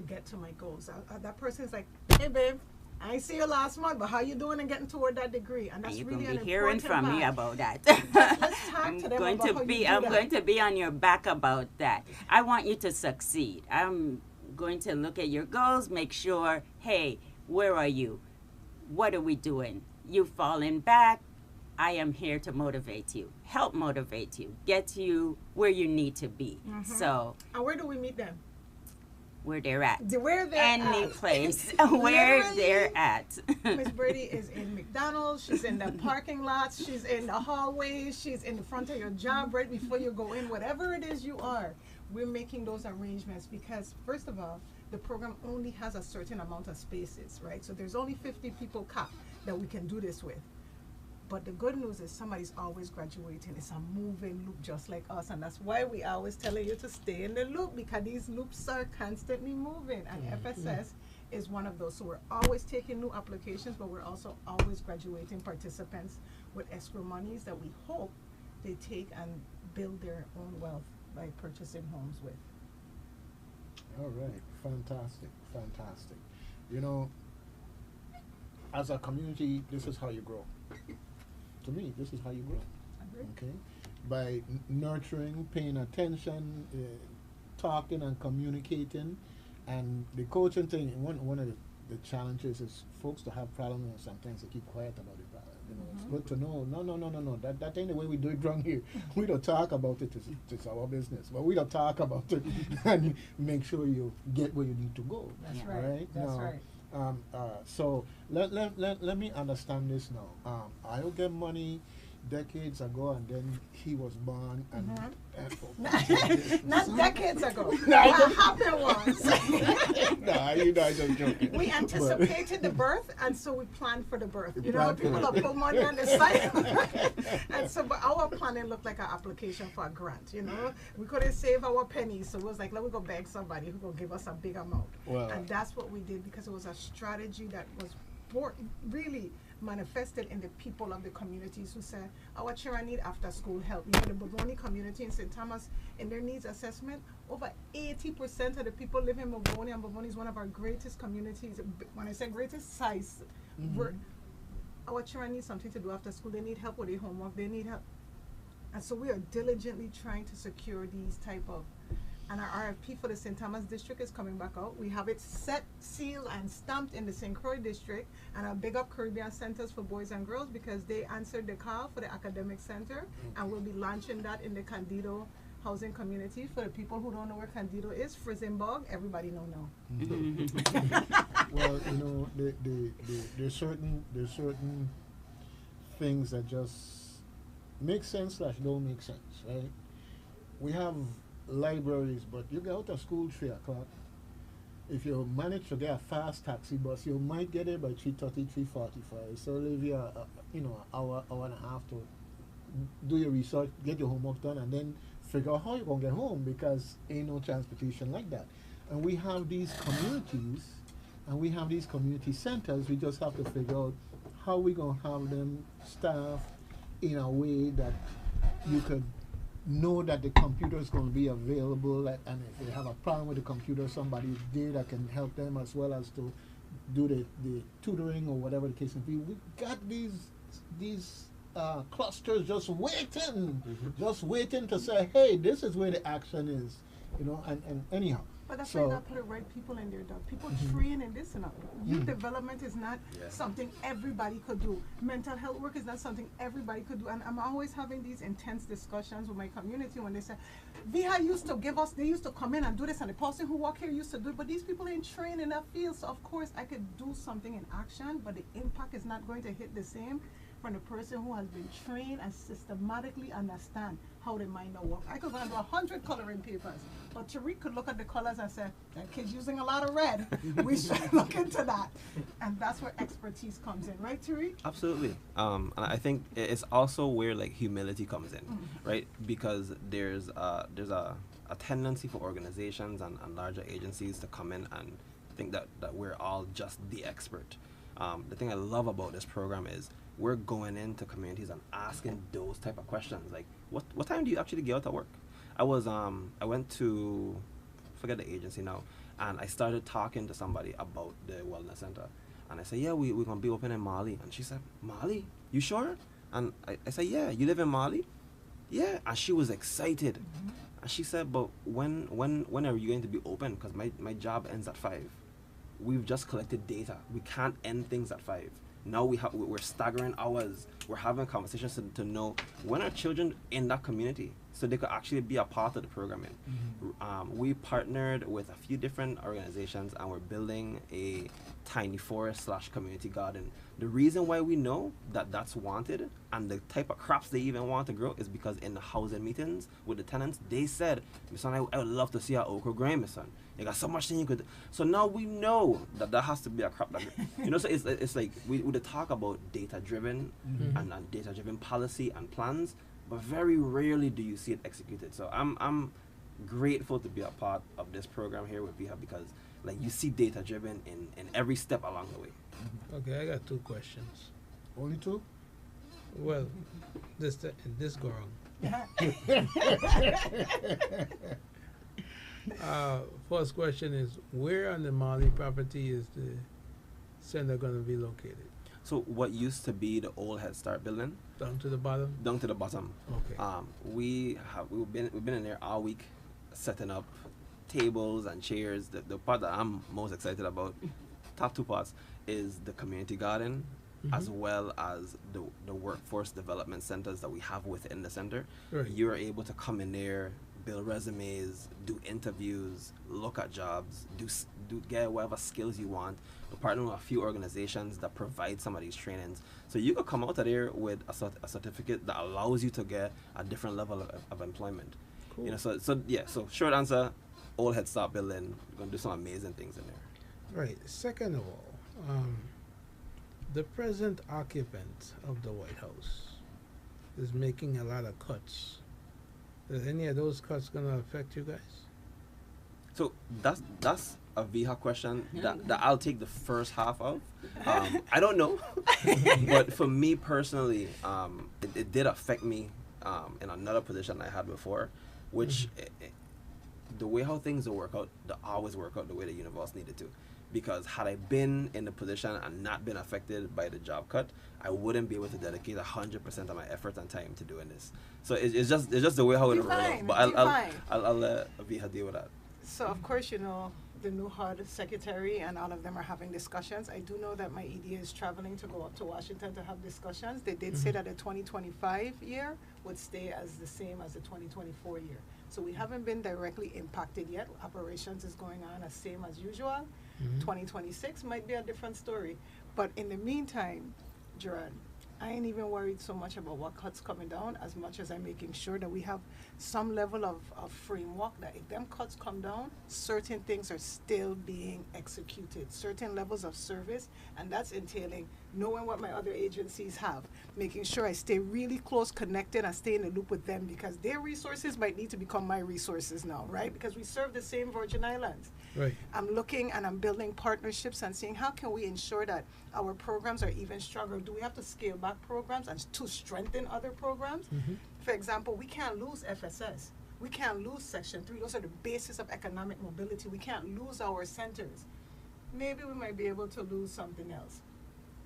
get to my goals. That person is like, hey babe, I see you last month, but how you doing and getting toward that degree? And that's You're really going to an be hearing important from me part. about that. Let's talk I'm to them going about to how you be do I'm that. going to be on your back about that. I want you to succeed. I'm going to look at your goals, make sure, hey, where are you? What are we doing? You've fallen back. I am here to motivate you, help motivate you, get you where you need to be. So, And where do we meet them? where they're at. Where they're Any at. place where Literally, they're at. Miss Birdie is in McDonald's. She's in the parking lots. She's in the hallways. She's in the front of your job right before you go in. Whatever it is you are, we're making those arrangements because, first of all, the program only has a certain amount of spaces, right? So there's only 50 people capped that we can do this with. But the good news is somebody's always graduating. It's a moving loop just like us. And that's why we always telling you to stay in the loop because these loops are constantly moving. And FSS is one of those. So we're always taking new applications, but we're also always graduating participants with escrow monies that we hope they take and build their own wealth by purchasing homes with. All right, fantastic, fantastic. You know, as a community, this is how you grow. To me, this is how you grow. Okay, by nurturing, paying attention, talking and communicating, and the coaching thing. One of the challenges is folks to have problems and sometimes they keep quiet about it. You know, it's good to know. No. That ain't the way we do it wrong here. We don't talk about it. It's our business, but we don't talk about it and make sure you get where you need to go. That's Yeah. right. That's Now, right. so let me understand this now. I will get money decades ago, and then he was born, and, Not decades ago. No, What happened was nah, you know, I'm just joking. we anticipated the birth, and so we planned for the birth. You know, people that put money on the side, and so but our planning looked like an application for a grant. You know, we couldn't save our pennies, so it was like, let me go beg somebody who will give us a big amount. Well, And that's what we did because it was a strategy that was really manifested in the people of the communities who said, our children need after school help. You know, the Bovoni community in St. Thomas, in their needs assessment, over 80% of the people live in Bovoni, and Bovoni is one of our greatest communities. When I say greatest size, our children need something to do after school. They need help with their homework. They need help. And so we are diligently trying to secure these type of, and our RFP for the St. Thomas district is coming back out. We have it set, sealed, and stamped in the St. Croix district, and our big up Caribbean Centers for Boys and Girls because they answered the call for the academic center, and we'll be launching that in the Candido housing community. For the people who don't know where Candido is, Frisenburg, everybody know now. well, you know, there's certain things that just make sense / don't make sense, right? We have libraries, but you get out of school 3:00. If you manage to get a fast taxi bus, you might get it by 3:30, 3:45. So leave you an hour and a half to do your research, get your homework done, and then figure out how you're gonna get home because ain't no transportation like that. And we have these communities, and we have these community centers. We just have to figure out how we gonna have them staffed in a way that you could know that the computer is going to be available, and if they have a problem with the computer, somebody's there that can help them as well as to do the tutoring or whatever the case may be. We got these clusters just waiting to say, hey, this is where the action is, you know. And anyhow. But that's why you gotta put the right people in there, Doug. People train in this and that. Youth development is not something everybody could do. Mental health work is not something everybody could do. And I'm always having these intense discussions with my community when they say, VHA used to give us, they used to come in and do this, and the person who walk here used to do it, but these people ain't trained in that field. So of course I could do something in action, but the impact is not going to hit the same from the person who has been trained and systematically understand how the mind works. I could go and do 100 coloring papers, but Tariq could look at the colors and say, that kid's using a lot of red. We should look into that. And that's where expertise comes in, right, Tariq? Absolutely. And I think it's also where like humility comes in, right? Because there's a tendency for organizations and larger agencies to come in and think that we're all just the expert. The thing I love about this program is we're going into communities and asking those type of questions, like what time do you actually get out of work? I went to, forget the agency now, and I started talking to somebody about the wellness center, And I said, yeah, we're going to be open in Mali. And she said, Mali? You sure? And I said, yeah, you live in Mali? Yeah. And she was excited. And she said, but when are you going to be open? Because my job ends at 5. We've just collected data. We can't end things at 5. Now we're staggering hours. We're having conversations to know when are children in that community so they could actually be a part of the programming. We partnered with a few different organizations and we're building a tiny forest / community garden. The reason why we know that that's wanted and the type of crops they even want to grow is because in the housing meetings with the tenants, they said, "My son, I would love to see our okra growing, my son. You got so much thing you could." So now we know that has to be a crop that, so it's like we would talk about data driven and data driven policy and plans, but very rarely do you see it executed. So I'm grateful to be a part of this program here with VIHA because like you see data driven in every step along the way. Okay, I got 2 questions. Only 2? Well, this go wrong. First question is, where on the Mali property is the center going to be located? So what used to be the old Head Start building, Down to the bottom? down to the bottom. Okay. We've been in there all week, setting up tables and chairs. The part that I'm most excited about, top 2 parts, is the community garden, as well as the workforce development centers that we have within the center. Right. You're able to come in there, build resumes, do interviews, look at jobs, do get whatever skills you want. We're partnering with a few organizations that provide some of these trainings. So you could come out of there with a certificate that allows you to get a different level of employment. Cool. You know, so short answer, old Head Start building, we're gonna do some amazing things in there. Right. Second of all, the present occupant of the White House is making a lot of cuts. Is any of those cuts going to affect you guys? So that's a VIHA question that I'll take the first half of. I don't know, but for me personally, it did affect me in another position I had before, which the way how things will work out, they always work out the way the universe needed to. Because had I been in the position and not been affected by the job cut, I wouldn't be able to dedicate 100% of my effort and time to doing this. So it's just the way how it rolls out. But I'll let VIHA deal with that. So of course, you know, the new HUD secretary and all of them are having discussions. I do know that my EDA is traveling to go up to Washington to have discussions. They did say that the 2025 year would stay as the same as the 2024 year. So we haven't been directly impacted yet. Operations is going on as same as usual. 2026 might be a different story. But in the meantime, Gerard, I ain't even worried so much about what cuts coming down as much as I'm making sure that we have some level of framework that if them cuts come down, certain things are still being executed, certain levels of service, and that's entailing knowing what my other agencies have, making sure I stay really close connected and stay in the loop with them because their resources might need to become my resources now, right? Because we serve the same Virgin Islands. Right. I'm looking and I'm building partnerships and seeing how can we ensure that our programs are even stronger. Do we have to scale back programs and to strengthen other programs? For example, we can't lose FSS. We can't lose Section 3. Those are the basis of economic mobility. We can't lose our centers. Maybe we might be able to lose something else.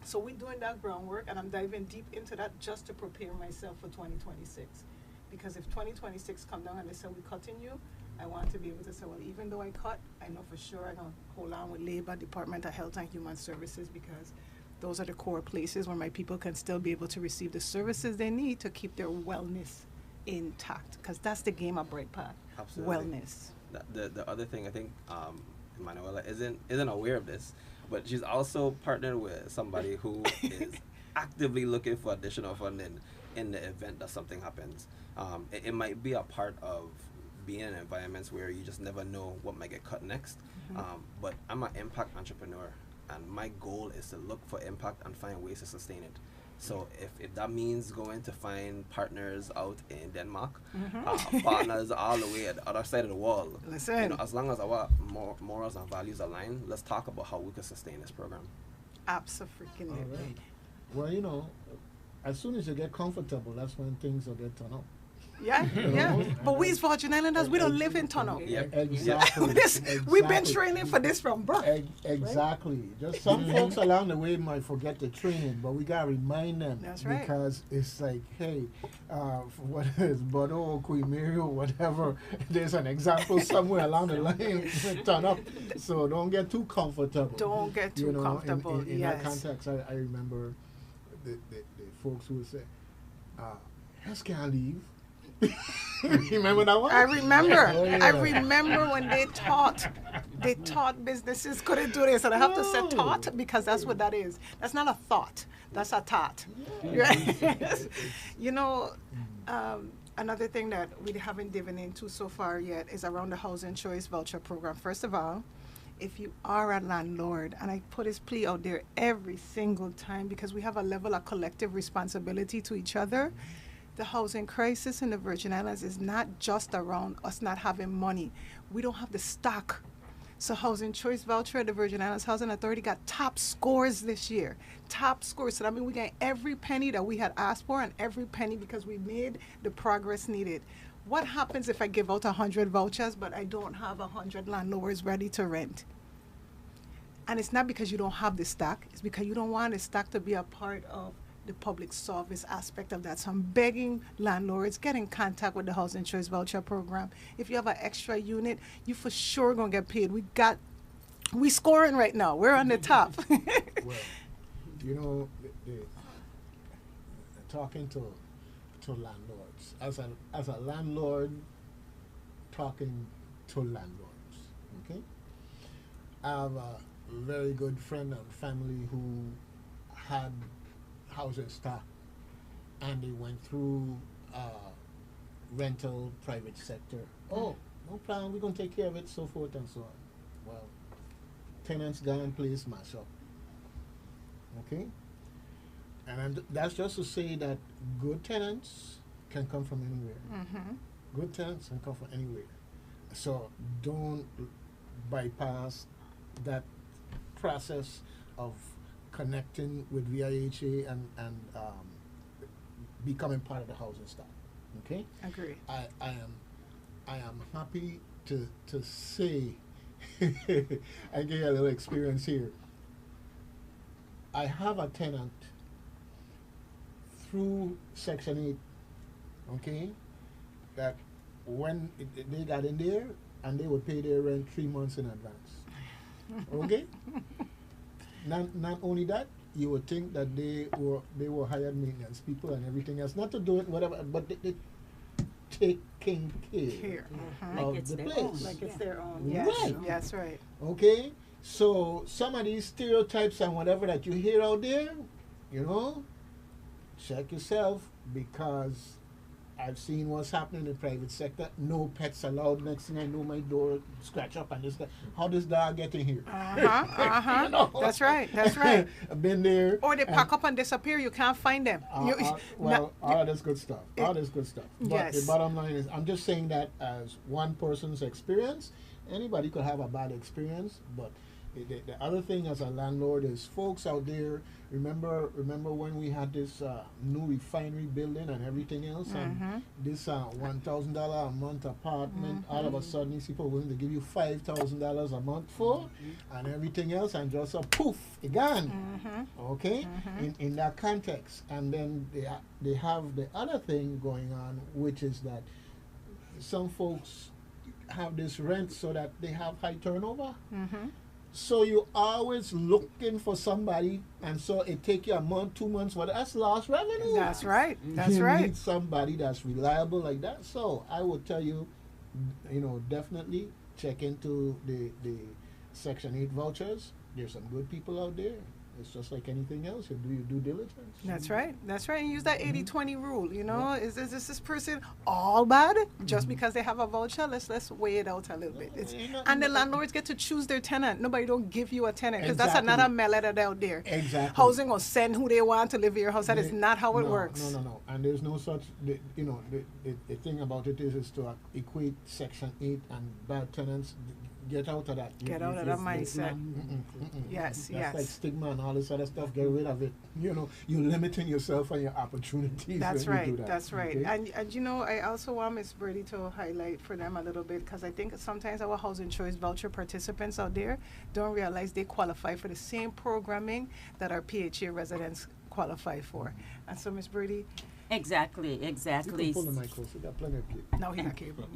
So we're doing that groundwork, and I'm diving deep into that just to prepare myself for 2026. Because if 2026 come down and they say we continue, I want to be able to say, well, even though I cut, I know for sure I'm going to hold on with Labor, Department of Health and Human Services, because those are the core places where my people can still be able to receive the services they need to keep their wellness intact. Because that's the game of Bright Path. Absolutely. Wellness. The other thing I think Manuela isn't aware of this, but she's also partnered with somebody who is actively looking for additional funding in the event that something happens. It might be a part of being in environments where you just never know what might get cut next. But I'm an impact entrepreneur, and my goal is to look for impact and find ways to sustain it. So if that means going to find partners out in Denmark, partners all the way at the other side of the world, Listen. you know, as long as our morals and values align, let's talk about how we can sustain this program. Absolutely. All right. Well, you know, as soon as you get comfortable, that's when things will get turned up. Yeah, yeah. But we as Virgin Islanders, we don't live in tunnel. Exactly. We've been training for this from birth. Exactly. Just some folks along the way might forget the training, but we gotta remind them. That's right. Because it's like, hey, what is Bodo, Queen Mary, or whatever? There's an example somewhere along the line. Turn up. So don't get too comfortable. Don't get too comfortable. In that context, I remember the folks who would say, "Yes, can't leave." Remember that one? I remember. Oh, yeah. I remember when they taught businesses couldn't do this, and I have to say taught because that's what that is. That's not a thought. That's a taught. Right? You know, another thing that we haven't dived into so far yet is around the housing choice voucher program. First of all, if you are a landlord, and I put this plea out there every single time because we have a level of collective responsibility to each other. The housing crisis in the Virgin Islands is not just around us not having money. We don't have the stock. So Housing Choice Voucher at the Virgin Islands Housing Authority got top scores this year. Top scores. So that means we got every penny that we had asked for and every penny because we made the progress needed. What happens if I give out 100 vouchers but I don't have 100 landlords ready to rent? And it's not because you don't have the stock. It's because you don't want the stock to be a part of the public service aspect of that. So I'm begging landlords, get in contact with the Housing Choice Voucher Program. If you have an extra unit, you for sure gonna get paid. We scoring right now. We're on the top. Well, you know, talking to landlords, as a landlord talking to landlords, okay? I have a very good friend and family who had housing stock, and they went through rental private sector. Oh, no problem, we're going to take care of it, so forth and so on. Well, tenants gone, place mash up. Okay? And that's just to say that good tenants can come from anywhere. Good tenants can come from anywhere. So don't bypass that process of connecting with VIHA and becoming part of the housing stock. Okay? Agree. I am happy to say I give you a little experience here. I have a tenant through Section 8, okay, that when they got in there and they would pay their rent 3 months in advance. Okay? Not only that, you would think that they were hired maintenance people and everything else, not to do it whatever, but they taking care of Like the their place. own. Like it's their own. Yes. Right. Yes, right. Okay, so some of these stereotypes and whatever that you hear out there, you know, check yourself, because I've seen what's happening in the private sector. No pets allowed. Next thing I know, my door scratch up and this. How does dog get in here? You know? That's right. That's right. I've been there. Or they pack up and disappear. You can't find them. Well, all this good stuff. All this good stuff. But Yes. the bottom line is, I'm just saying that as one person's experience. Anybody could have a bad experience, but the other thing as a landlord is, folks out there, remember when we had this new refinery building and everything else, and this $1,000 a month apartment, all of a sudden these people willing to give you $5,000 a month for, and everything else, and just poof, it gone. Okay, in that context, and then they have the other thing going on, which is that some folks have this rent so that they have high turnover. So you're always looking for somebody, and so it take you a month, 2 months, that's lost revenue. That's right. That's you right. need somebody that's reliable like that. So I would tell you, definitely check into the Section 8 vouchers. There's some good people out there. It's just like anything else. You do your due diligence. That's right. That's right. And use that 80-20 rule. You know, is this person all bad just because they have a voucher? Let's weigh it out a little bit. And the landlords get to choose their tenant. Nobody don't give you a tenant, because that's another melody out there. Exactly. Housing will send who they want to live in your house. That is not how it works. No. And there's no such. The thing about it is to equate Section 8 and bad tenants. Get out of that. Get out of that mindset. Yes, That's yes. like stigma and all this other stuff. Get rid of it. You know, you're limiting yourself and your opportunities. That's when right. You do that. That's right. Okay? And you know, I also want Miss Brady to highlight for them a little bit, because I think sometimes our housing choice voucher participants out there don't realize they qualify for the same programming that our PHA residents qualify for. And so, Miss Brady, Exactly. You can pull the mic closer. You got plenty of cable. now he got cable.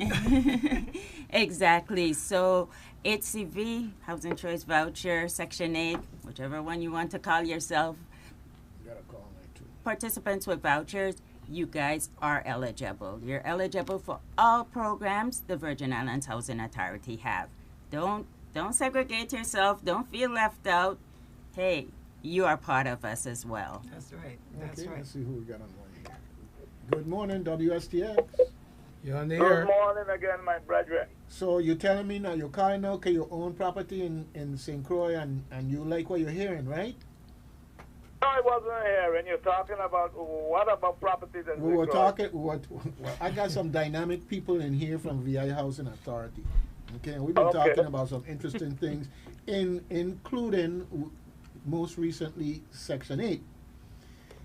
Exactly. So HCV, Housing Choice Voucher, Section 8, whichever one you want to call yourself, You gotta call me too. participants with vouchers, you guys are eligible. You're eligible for all programs the Virgin Islands Housing Authority have. Don't segregate yourself. Don't feel left out. Hey, you are part of us as well. That's right. That's Okay, right. let's see who we got on line here. Good morning, WSTX. You're on the Good air. morning again, my brethren. So you're telling me now you're calling out okay, you own property in St. Croix and you like what you're hearing, right? No, I wasn't hearing you talking about what about properties in We were St. Croix? talking. Well, I got some dynamic people in here from VI Housing Authority. Okay, and we've been Okay. talking about some interesting things, including most recently Section 8.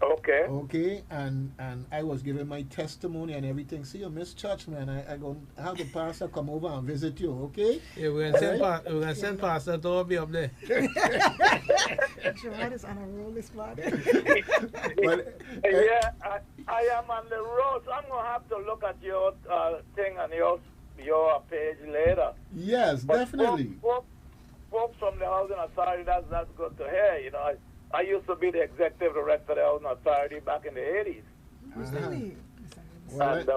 Okay. Okay, and I was giving my testimony and everything. See, you Miss Church, man. I go have the pastor come over and visit you. Okay. Yeah, we're gonna send Pastor to be up there. Gerard is on a roll this morning. But, Yeah, I am on the road, so I'm gonna have to look at your thing on your page later. yes, But definitely. Folks from the housing authority, that's good to hear. You know, I used to be the executive director of the housing authority back in the 80s. Really? Well, And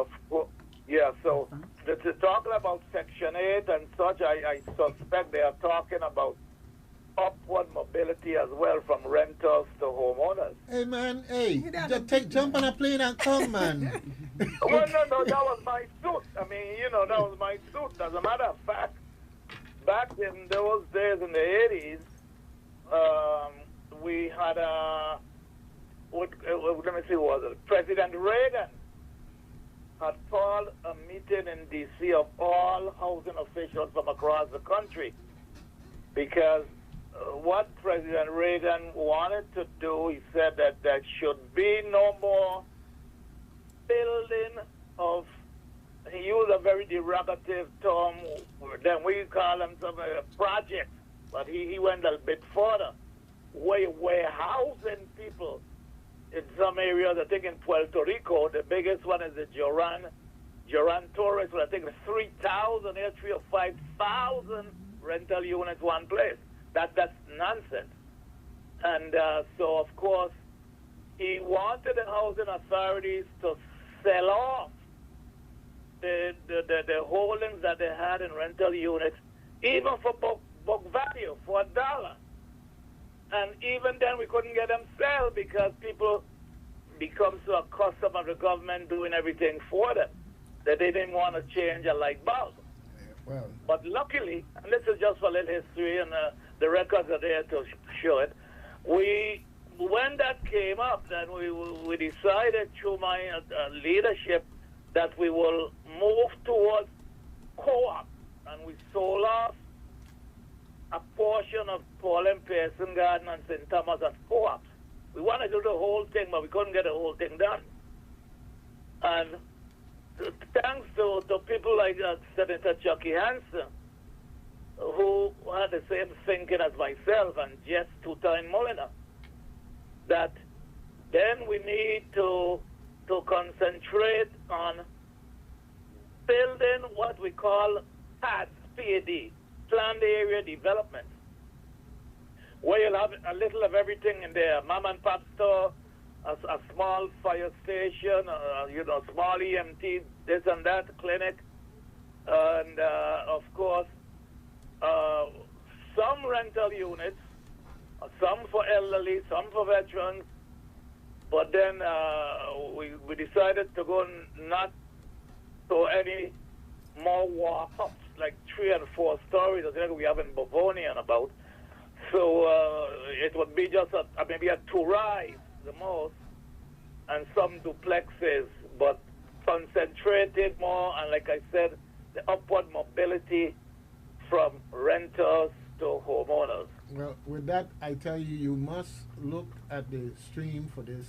yeah, so this is talking about Section 8 and such. I suspect they are talking about upward mobility as well, from renters to homeowners. hey, man. Hey, You done just jump on a plane and come, man. Well, no, that was my suit. I mean, you know, that was my suit. As a matter of fact, back in those days in the 80s, we had let me see, was it President Reagan had called a meeting in D.C. of all housing officials from across the country, because what President Reagan wanted to do, he said that there should be no more building of, he used a very derogative term, then we call them some projects, but he went a bit further. We're housing people in some areas. I think in Puerto Rico, the biggest one is the Joran Torres, where I think it's 3,000, 3,000 or 5,000 rental units one place. That's nonsense. And so, of course, he wanted the housing authorities to sell off the holdings that they had in rental units, even for book value, for $1. And even then, we couldn't get them sold because people become so accustomed of the government doing everything for them that they didn't want to change a light bulb. Well, But luckily, and this is just for a little history, and the records are there to show it, when that came up, then we decided through my leadership that we will move towards co-op, and we sold off a portion of Paul and Pearson Garden and St. Thomas as co-ops. We wanted to do the whole thing, but we couldn't get the whole thing done. And thanks to people like Senator Chucky Hansen, who had the same thinking as myself and Jess two-time Molina, that then we need to concentrate on building what we call PAD, PAD, Planned Area Development, where you'll have a little of everything in there, mom and pop store, a small fire station, small EMT, this and that, clinic, and of course, some rental units, some for elderly, some for veterans, but then we decided to go not to any more walk-ups, like 3 and 4 stories, as we have in Bavonia and about. So it would be just maybe a 2-rise, the most, and some duplexes, but concentrated more, and like I said, the upward mobility from renters to homeowners. Well, with that, I tell you, you must look at the stream for this,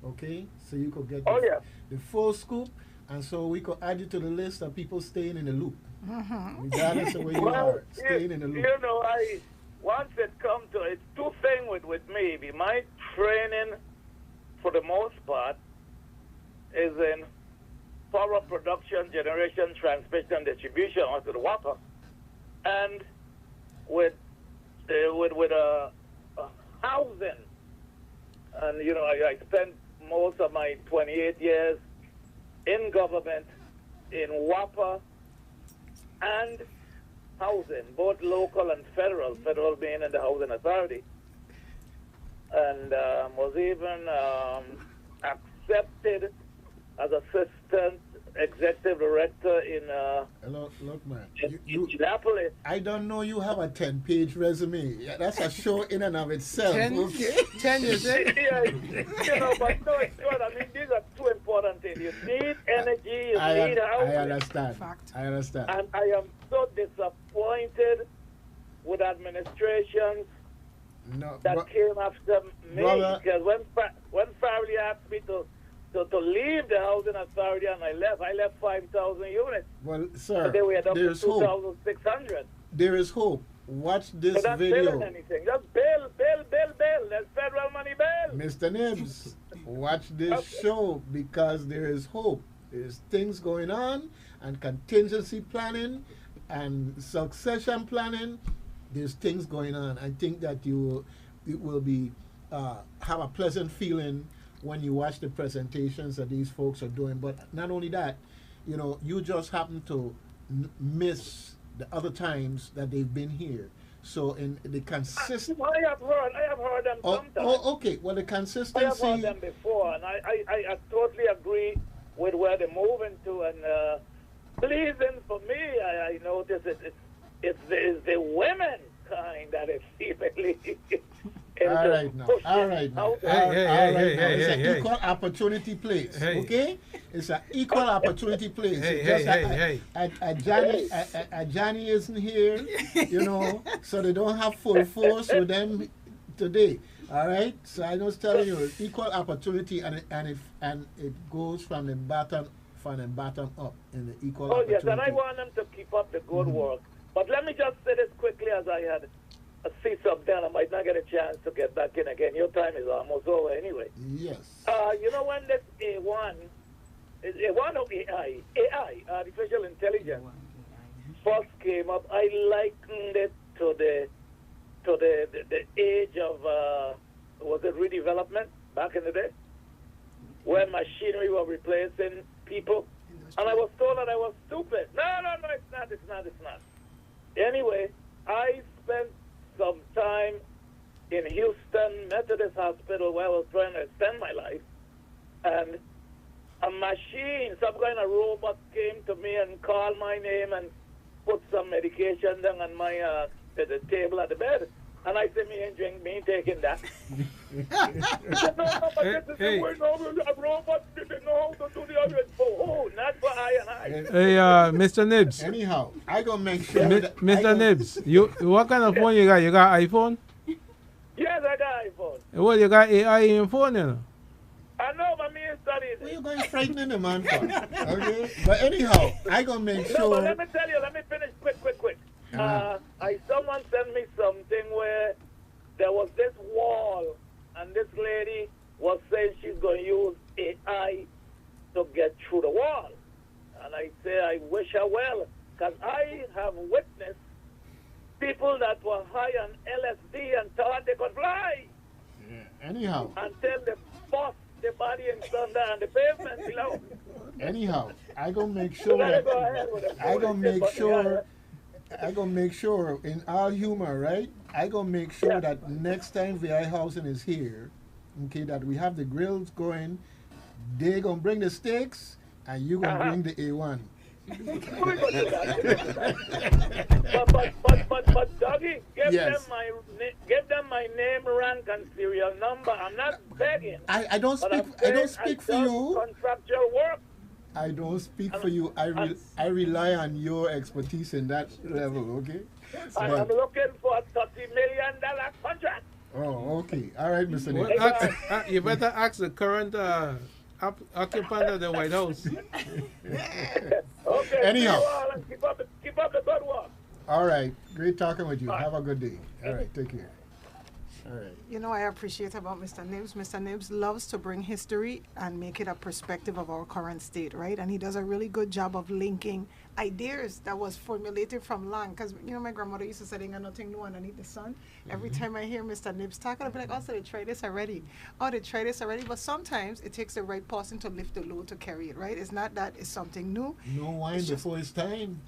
okay? So you could get Oh, yeah. the full scoop, and so we could add you to the list of people staying in the loop. Regardless of where you Well, are, staying in the loop. You know, once it comes to it's two things with me. My training, for the most part, is in power production, generation, transmission, distribution onto the water, and with housing. And you know, I spent most of my 28 years in government, in WAPA, and housing, both local and federal. Federal being in the housing authority, and was even accepted as assistant executive director in Look, man, Indianapolis. I don't know you have a 10-page resume. Yeah, that's a show in and of itself. 10, Okay? 10 you say? Yeah, you know, but no, it's good. I mean, these are two important things. You need energy, you need housing. I understand. Fact. I understand. And I am so disappointed with administrations No, that came after me. brother- Because when family asked me to leave the housing authority and I left 5,000 units. well, sir, Today we are up to there's hope. 2,600. There is hope. Watch this So that's video. building anything. Just bill. There's federal money bill. Mr. Nibs, watch this show because there is hope. There's things going on and contingency planning and succession planning. There's things going on. I think that it will be have a pleasant feeling when you watch the presentations that these folks are doing. But not only that, you know, you just happen to miss the other times that they've been here. So in the consistent. I have heard them sometimes. Okay. Well, the I have consistency. heard them before, and I totally agree with where they're moving to. And pleasing for me, I notice it's the women kind that is seemingly. All right now. Hey. It's an equal opportunity place. Hey. Okay? It's an equal opportunity place. Hey. Johnny isn't here, you know, so they don't have full force with them today. All right? So I was telling you, it's equal opportunity, and it goes from the bottom up in the equal Oh, opportunity. yes, and I want them to keep up the good work. But let me just say this quickly as I had a see something. I might not get a chance to get back in again. Your time is almost over anyway. Yes. You know, when this A1 or AI, artificial intelligence, first came up, I likened it to the age of, was it redevelopment back in the day? When machinery were replacing people. And I was told that I was stupid. No, it's not. Anyway, I spent some time in Houston Methodist Hospital where I was trying to extend my life. And a machine, some kind of robot came to me and called my name and put some medication down on my the table at the bed. And I said, me ain't taking that. He said, no, but this is the way a robot didn't know how to do the other. Oh, not for I and I. Hey, Mr. Nibs. Anyhow, I gonna make sure. Mr. Nibs, what kind of phone you got? You got iPhone? Yes, I got iPhone. Well, you got AI in your phone, you know. I know, but me studied What it. you going frightening the man for? Okay? But anyhow, I gonna make No, sure. but let me tell you, let me finish quick. Someone sent me something where there was this wall, and this lady was saying she's going to use AI to get through the wall. And I say, I wish her well, because I have witnessed people that were high on LSD and thought they could fly Anyhow, until they bust the body in thunder and the pavement below. anyhow, I gonna make sure. Go ahead with it. I gonna make sure in all humor, right? I gonna make sure that next time VI Housing is here, okay, that we have the grills going. They gonna bring the steaks, and you gonna bring the A1. But Dougie, give Yes. them my name, rank, and serial number. I'm not begging. I don't But speak. I'm I don't saying speak I for done you. Contractual work. I don't speak for you. I rely on your expertise in that level, okay? I am looking for $30 million contract. Oh, okay. All right, Mr. Well, Nick. you better ask the current occupant of the White House. Okay. Anyhow. See you all and keep up the good work. All right. Great talking with you. Have a good day. All right. Take care. All right. You know, I appreciate about Mr. Nibs. Mr. Nibs loves to bring history and make it a perspective of our current state, right? And he does a really good job of linking ideas that was formulated from long. Because, you know, my grandmother used to say, ain't got nothing new underneath the sun. Every time I hear Mr. Nibs talk, I'll be like, oh, so they tried this already. Oh, they tried this already. But sometimes it takes the right person to lift the load to carry it, right? It's not that it's something new. No wine before it's time.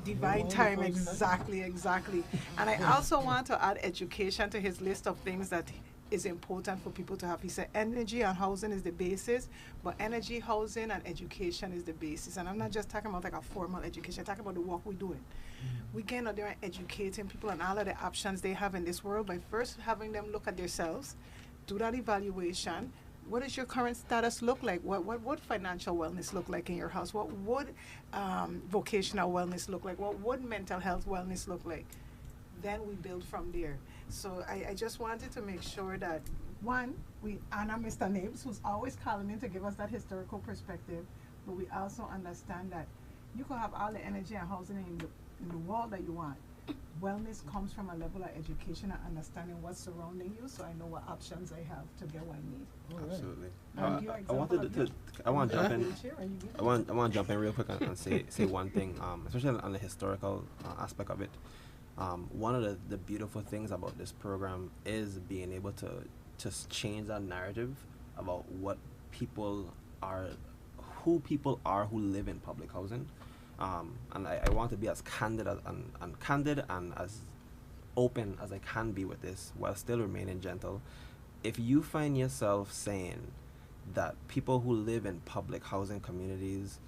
Divine time, exactly. And I also want to add education to his list of things that is important for people to have. He said energy and housing is the basis, but energy, housing, and education is the basis. And I'm not just talking about like a formal education, I'm talking about the work we're doing. We get out there and educating people on all of the options they have in this world by first having them look at themselves, do that evaluation. What does your current status look like? What would financial wellness look like in your house? What would vocational wellness look like? What would mental health wellness look like? Then we build from there. So I just wanted to make sure that, one, we honor Mr. Nibs, who's always calling in to give us that historical perspective, but we also understand that you can have all the energy and housing in the world that you want. Wellness comes from a level of education and understanding what's surrounding you, so I know what options I have to get what I need. Absolutely. I want to jump in. I want to jump in real quick and say one thing, especially on the historical aspect of it. One of the beautiful things about this program is being able to just change that narrative about what people are, who people are who live in public housing. And I want to be as candid and as open as I can be with this while still remaining gentle. If you find yourself saying that people who live in public housing communities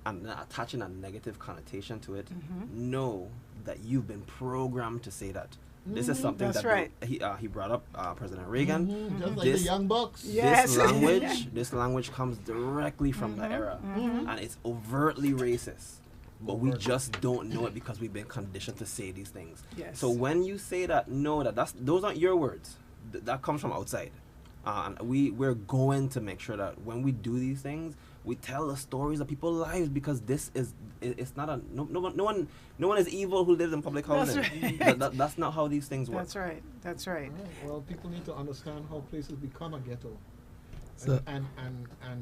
and attaching a negative connotation to it, know that you've been programmed to say that. This is something that's that right. He brought up President Reagan. Just like the Young Bucks. Yes. This language comes directly from the era, and it's overtly racist. But we just don't know it because we've been conditioned to say these things. Yes. So when you say that, know that those aren't your words. That comes from outside. And we're going to make sure that when we do these things, we tell the stories of people's lives, because it's not no one is evil who lives in public housing. That's right. That's not how these things work. That's right. Well, people need to understand how places become a ghetto. So- And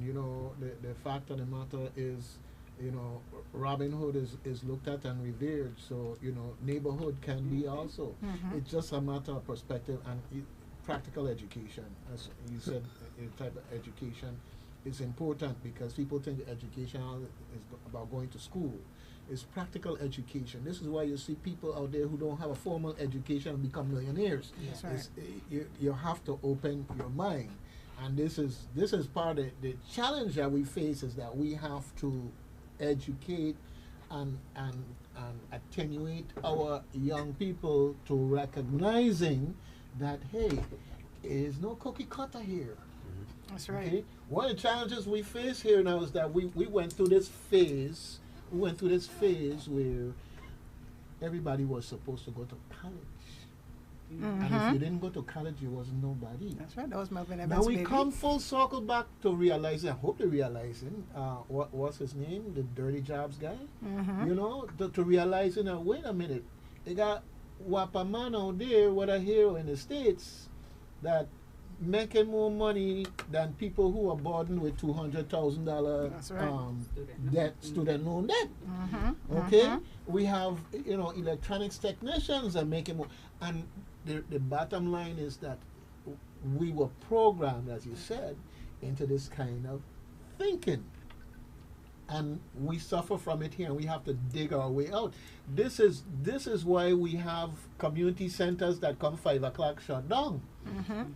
you know, the fact of the matter is, you know, Robin Hood is looked at and revered. So, you know, neighborhood can be also. It's just a matter of perspective and practical education. As you said, a type of education is important, because people think education is about going to school. It's practical education. This is why you see people out there who don't have a formal education become millionaires. That's right. You have to open your mind. And this is part of the challenge that we face, is that we have to educate and attenuate our young people to recognizing that, hey, there's no cookie cutter here. That's right. Okay? One of the challenges we face here now is that we went through this phase. We went through this phase where everybody was supposed to go to college. And if you didn't go to college, you was nobody. That's right. That was Melvin Evans' Now we baby. come full circle back to realizing, I hope they're realizing, what's his name? The Dirty Jobs guy? You know, to realizing that, wait a minute, they got Wapaman out there, what I hear in the States, that making more money than people who are burdened with $200,000 That's right. student loan debt. Okay? We have, you know, electronics technicians are making more. And the bottom line is that we were programmed, as you said, into this kind of thinking. And we suffer from it here, and we have to dig our way out. This is why we have community centers that come 5 o'clock shut down.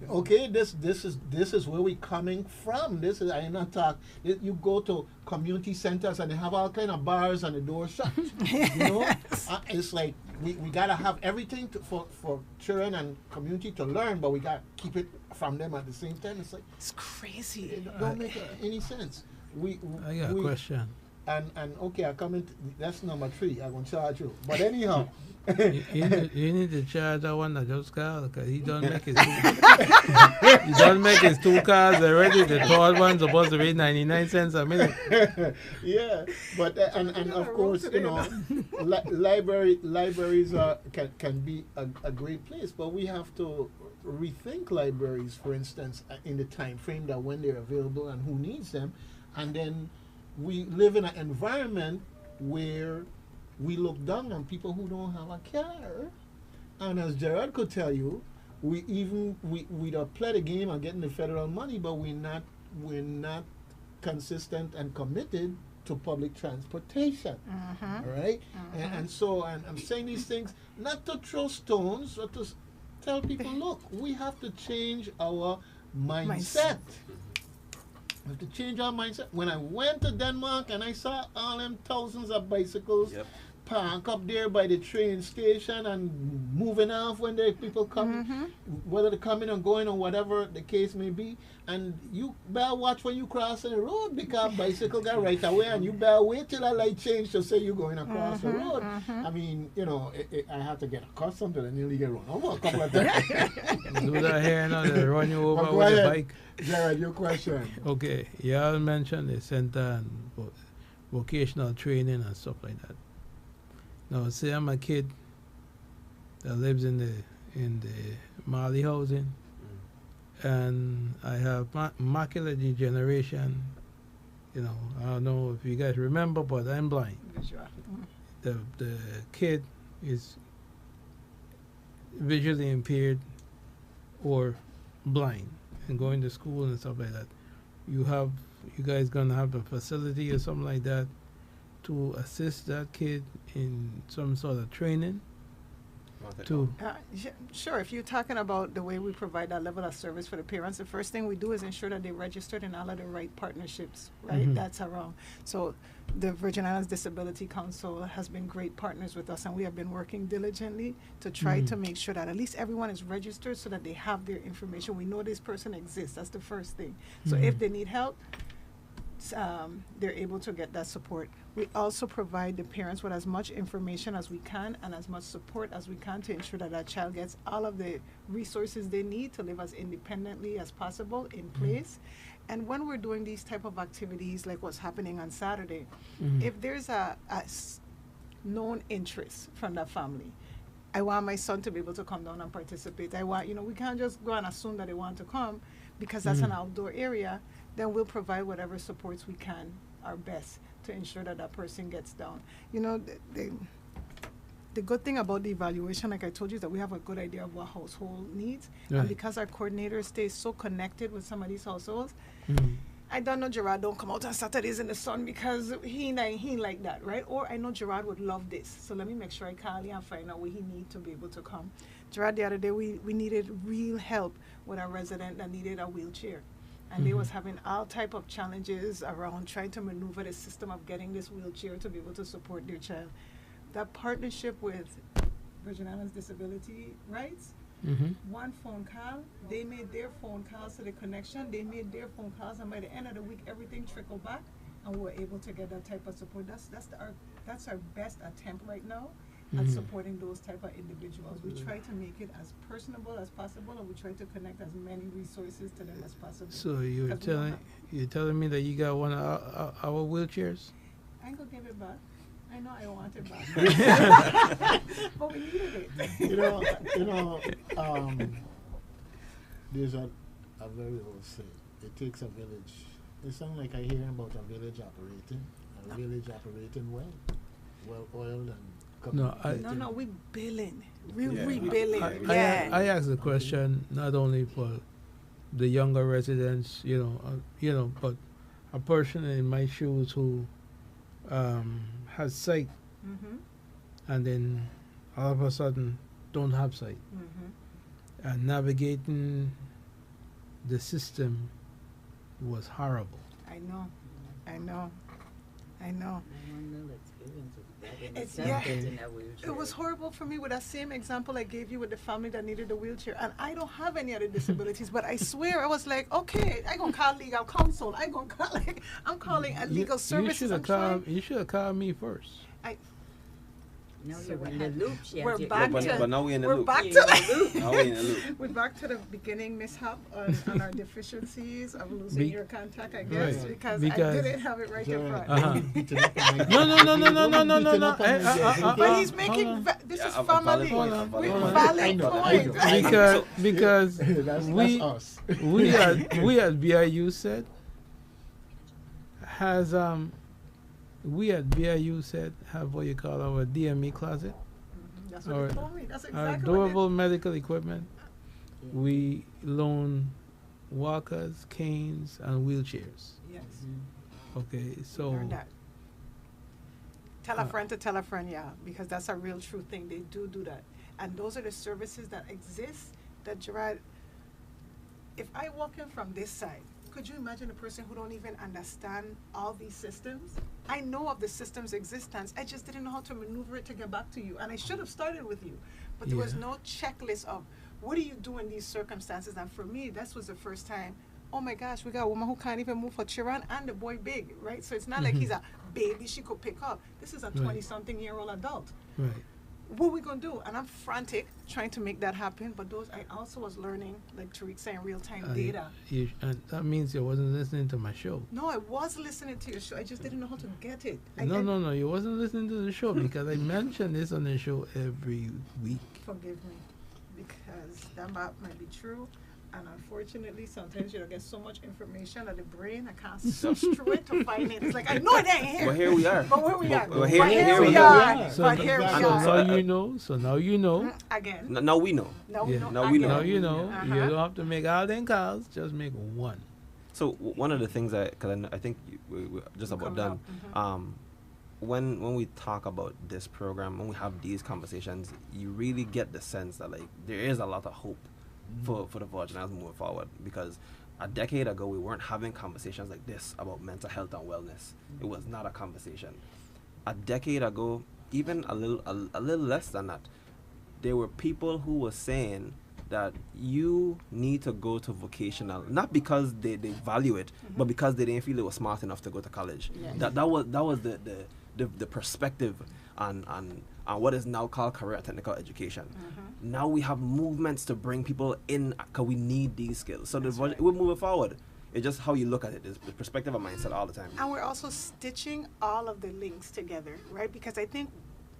Okay, this is where we're coming from. This is, I not talk. You go to community centers and they have all kind of bars and the door shut. You know, it's like we gotta have everything for children and community to learn, but we gotta keep it from them at the same time. It's like It's crazy. it don't make any sense. I got a question. And okay, I come in. That's number 3. I'm gonna charge you. But anyhow, You need to charge that one that just called because he don't make his two. He don't make his 2 cars already. The third one's supposed to be 99 cents a minute. Yeah, but and of course, you know, libraries can be a great place, but we have to rethink libraries, for instance, in the time frame that when they're available and who needs them, and then we live in an environment where we look down on people who don't have a car. And as Gerard could tell you, we'd have played a game on getting the federal money, but we're not consistent and committed to public transportation. All right? And so I'm saying these things not to throw stones, but to tell people, look, we have to change our mindset. We have to change our mindset. When I went to Denmark and I saw all them thousands of bicycles park up there by the train station and moving off when the people come, whether they're coming or going or whatever the case may be, and you better watch when you cross the road because bicycle got right away, and you better wait till that light change to say you're going across the road. I mean, you know, I had to get accustomed to it. I nearly get run over a couple of times. Do that here now, they run you over But go with ahead, a bike. Jared, your question. Okay, y'all mentioned the center and vocational training and stuff like that. Now, say I'm a kid that lives in the Mali housing, and I have macular degeneration. You know, I don't know if you guys remember, but I'm blind. The kid is visually impaired or blind and going to school and stuff like that. You guys gonna have a facility or something like that to assist that kid in some sort of training? Sure. If you're talking about the way we provide that level of service for the parents, the first thing we do is ensure that they're registered in all of the right partnerships, right? That's around. So the Virgin Islands Disability Council has been great partners with us, and we have been working diligently to try to make sure that at least everyone is registered so that they have their information. We know this person exists. That's the first thing. So if they need help, they're able to get that support. We also provide the parents with as much information as we can and as much support as we can to ensure that that child gets all of the resources they need to live as independently as possible in place. And when we're doing these type of activities, like what's happening on Saturday, if there's a known interest from that family, I want my son to be able to come down and participate. I want, we can't just go and assume that they want to come because that's an outdoor area. Then we'll provide whatever supports we can, our best, to ensure that that person gets down. The good thing about the evaluation, like I told you, is that we have a good idea of what household needs. Right. And because our coordinator stays so connected with some of these households, I don't know Gerard don't come out on Saturdays in the sun because he like that, right? Or I know Gerard would love this. So let me make sure I call him and find out what he needs to be able to come. Gerard, the other day, we needed real help with a resident that needed a wheelchair. And they was having all type of challenges around trying to maneuver the system of getting this wheelchair to be able to support their child. That partnership with Virgin Islands Disability Rights, one phone call, they made their phone calls to the connection, they made their phone calls, and by the end of the week, everything trickled back, and we were able to get that type of support. That's our best attempt right now at supporting those type of individuals. We try to make it as personable as possible, and we try to connect as many resources to them as possible. So you're telling me that you got one of our wheelchairs? I ain't gonna give it back. I know I want it back. But we needed it. There's a very old saying. It takes a village. It sounds like I hear about a village operating well oiled and No, we billing. We rebilling. I asked the question not only for the younger residents, but a person in my shoes who has sight, and then all of a sudden don't have sight, and navigating the system was horrible. I know. It's, yeah, it was horrible for me with that same example I gave you with the family that needed a wheelchair. And I don't have any other disabilities, but I swear I was like, okay, I gonna call legal counsel. I gonna call, like, I'm calling a legal services. You should have called me first. No, you're in the loop. We're back to. But now we're in the loop. Back to Now we're in the loop. we're back to the beginning mishap on our deficiencies of losing your contact, I guess, Right. because Because- I didn't have it right in front. No. But he's making this is I'm family valid point, with I'm valid valid point. point. Because that's we us. we at BIU said has we at BIU said have what you call our DME closet, That's what they told me. That's our exactly durable medical equipment. We loan walkers, canes, and wheelchairs. Yes. Okay, so Learn that. Tell a friend to tell a friend, yeah, because that's a real true thing. They do that. And those are the services that exist that Gerard, if I walk in from this side, could you imagine a person who don't even understand all these systems? I know of the system's existence. I just didn't know how to maneuver it to get back to you. And I should have started with you. But there was Yeah. no checklist of what do you do in these circumstances? And for me, this was the first time, oh my gosh, we got a woman who can't even move her Chiran and the boy big, right? So it's not like he's a baby she could pick up. This is a 20-something-year-old adult. right. What we gonna do? And I'm frantic trying to make that happen. But those, I also was learning, like Tariq saying, real-time data. And that means you wasn't listening to my show. No, I was listening to your show. I just didn't know how to get it. No, you wasn't listening to the show because I mention this on the show every week. Forgive me, because that might be true. And unfortunately, sometimes you don't get so much information of the brain, I can't search through it to find it. It's like, I know it ain't here. But here we are. But where we are. But here we we are. are. But here we So are. now you know. Again. Now we know. Now we Yeah. know. Now we again. know. Now you know. Uh-huh. You don't have to make all them calls. Just make one. So one of the things because I think we're just about done. When we talk about this program, when we have these conversations, you really get the sense that like there is a lot of hope for the Virginians moving forward. Because a decade ago, we weren't having conversations like this about mental health and wellness. It was not a conversation. A decade ago, even a little less than that, there were people who were saying that you need to go to vocational, not because they value it, but because they didn't feel they were smart enough to go to college. Yes. That was the perspective on what is now called career and technical education. Now we have movements to bring people in because we need these skills. So we're moving forward. It's just how you look at it. It's the perspective and mindset all the time. And we're also stitching all of the links together, right? Because I think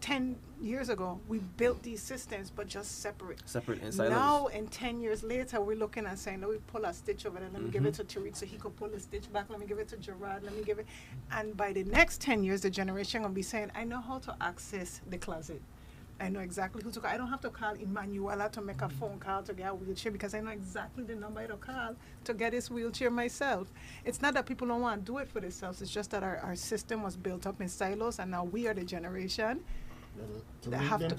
10 years ago, we built these systems, but just separate. Separate in silos. Now, and 10 years later, we're looking and saying, let me pull a stitch over there. Let me give it to Tariq so he could pull the stitch back. Let me give it to Gerard. Let me give it. And by the next 10 years, the generation will be saying, I know how to access the closet. I know exactly who to call. I don't have to call Emanuela to make a phone call to get a wheelchair because I know exactly the number to call to get his wheelchair myself. It's not that people don't want to do it for themselves. It's just that our system was built up in silos, and now we are the generation that have to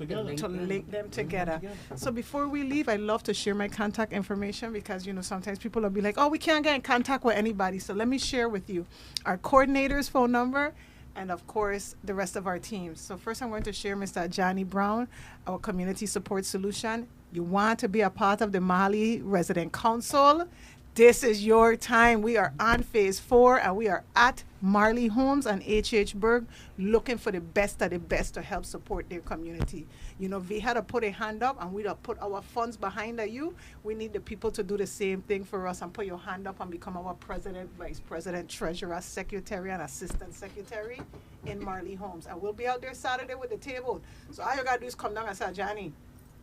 link them together. So before we leave, I love to share my contact information because, you know, sometimes people will be like, oh, we can't get in contact with anybody. So let me share with you our coordinator's phone number and, of course, the rest of our teams. So first I'm going to share Mr. Johnny Brown, our Community Support Solution. You want to be a part of the Mali Resident Council? This is your time. We are on phase 4 and we are at Marley Homes and H.H. Berg looking for the best of the best to help support their community. You know, we had to put a hand up and we had put our funds behind you. We need the people to do the same thing for us and put your hand up and become our president, vice president, treasurer, secretary, and assistant secretary in Marley Homes. And we'll be out there Saturday with the table. So all you got to do is come down and say, Johnny,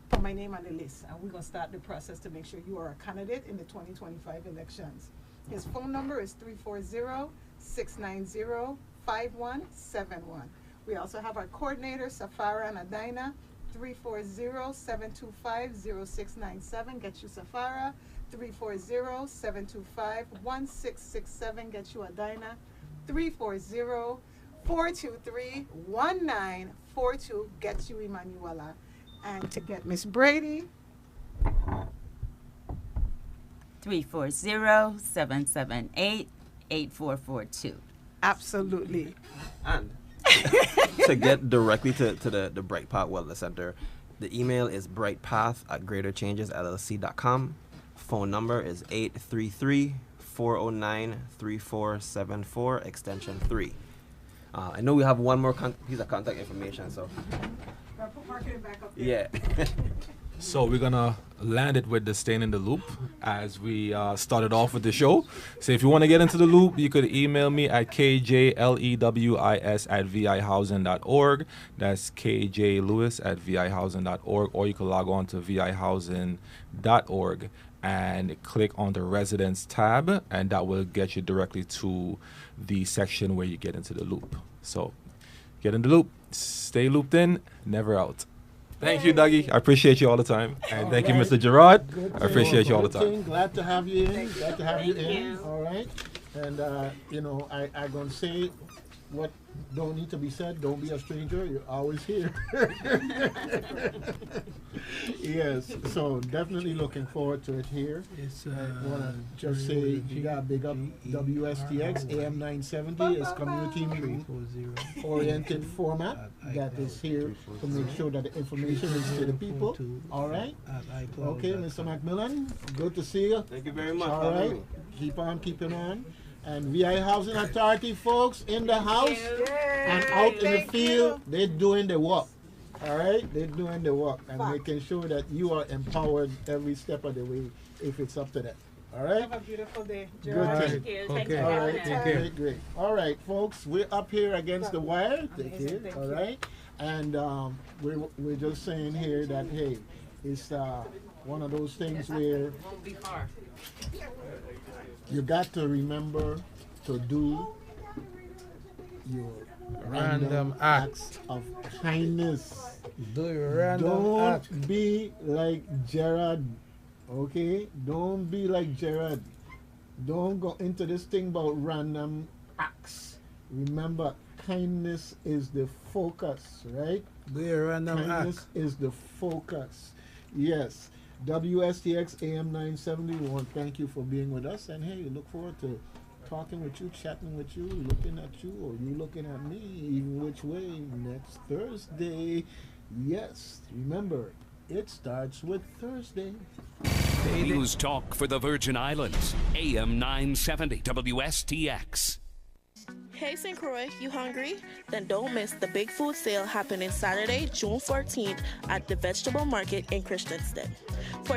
put my name on the list, and we're going to start the process to make sure you are a candidate in the 2025 elections. His phone number is 340-690-5171. We also have our coordinator, Safara and Adina, 340-725-0697, get you Safara, 340-725-1667, get you Adina, 340-423-1942, get you Emanuela. And to get Miss Brady, 340-778-8442. absolutely. And to get directly to the Bright Path Wellness Center, the email is brightpath@greaterchangesllc.com. Phone number is 833-409-3474, extension 3. I know we have one more piece of contact information, so. Yeah. So we're gonna land it with the staying in the loop as we started off with the show. So if you want to get into the loop, you could email me at kjlewis@vihousing.org. That's kjlewis@vihousing.org, or you can log on to vihousing.org and click on the residence tab, and that will get you directly to the section where you get into the loop. So get in the loop, stay looped in, never out. Thank you, Dougie. I appreciate you all the time. And thank you, Mr. Gerard. I appreciate you all the time. Glad to have you in. Glad to have you Thank in. you. All right. And, I'm going to say what don't need to be said. Don't be a stranger. You're always here. Yes. So definitely looking forward to it here. It's, I want to just say you got to big up WSTX AM 970 is community meeting oriented format that is here to make sure that the information is to the people. All right. Okay, Mr. McMillan, good to see you. Thank you very much. All right. Keep on keeping on. And VI Housing Authority folks in the house and out in the field, they're doing the work. All right? They're doing the work and making sure that you are empowered every step of the way if it's up to them. All right? Have a beautiful day. Good Gerard. thing. Thank you. Okay. Thank you. All right, Take care. great, great. All right, folks, we're up here against the wire. Take Amazing, care, thank all you. right? And we're just saying here that, hey, it's one of those things where Won't be far. you got to remember to do your Random acts. of kindness. Do your random Don't act. be like Gerard, okay? Don't be like Gerard. Don't go into this thing about random acts. Remember, kindness is the focus, right? Do your random Kindness act. is the focus. Yes. WSTX AM 970, we want to thank you for being with us. And hey, look forward to talking with you, chatting with you, looking at you, or you looking at me, even which way, next Thursday. Yes, remember, it starts with Thursday. News Talk for the Virgin Islands, AM 970 WSTX. Hey St. Croix, you hungry? Then don't miss the big food sale happening Saturday, June 14th at the Vegetable Market in Christiansted. For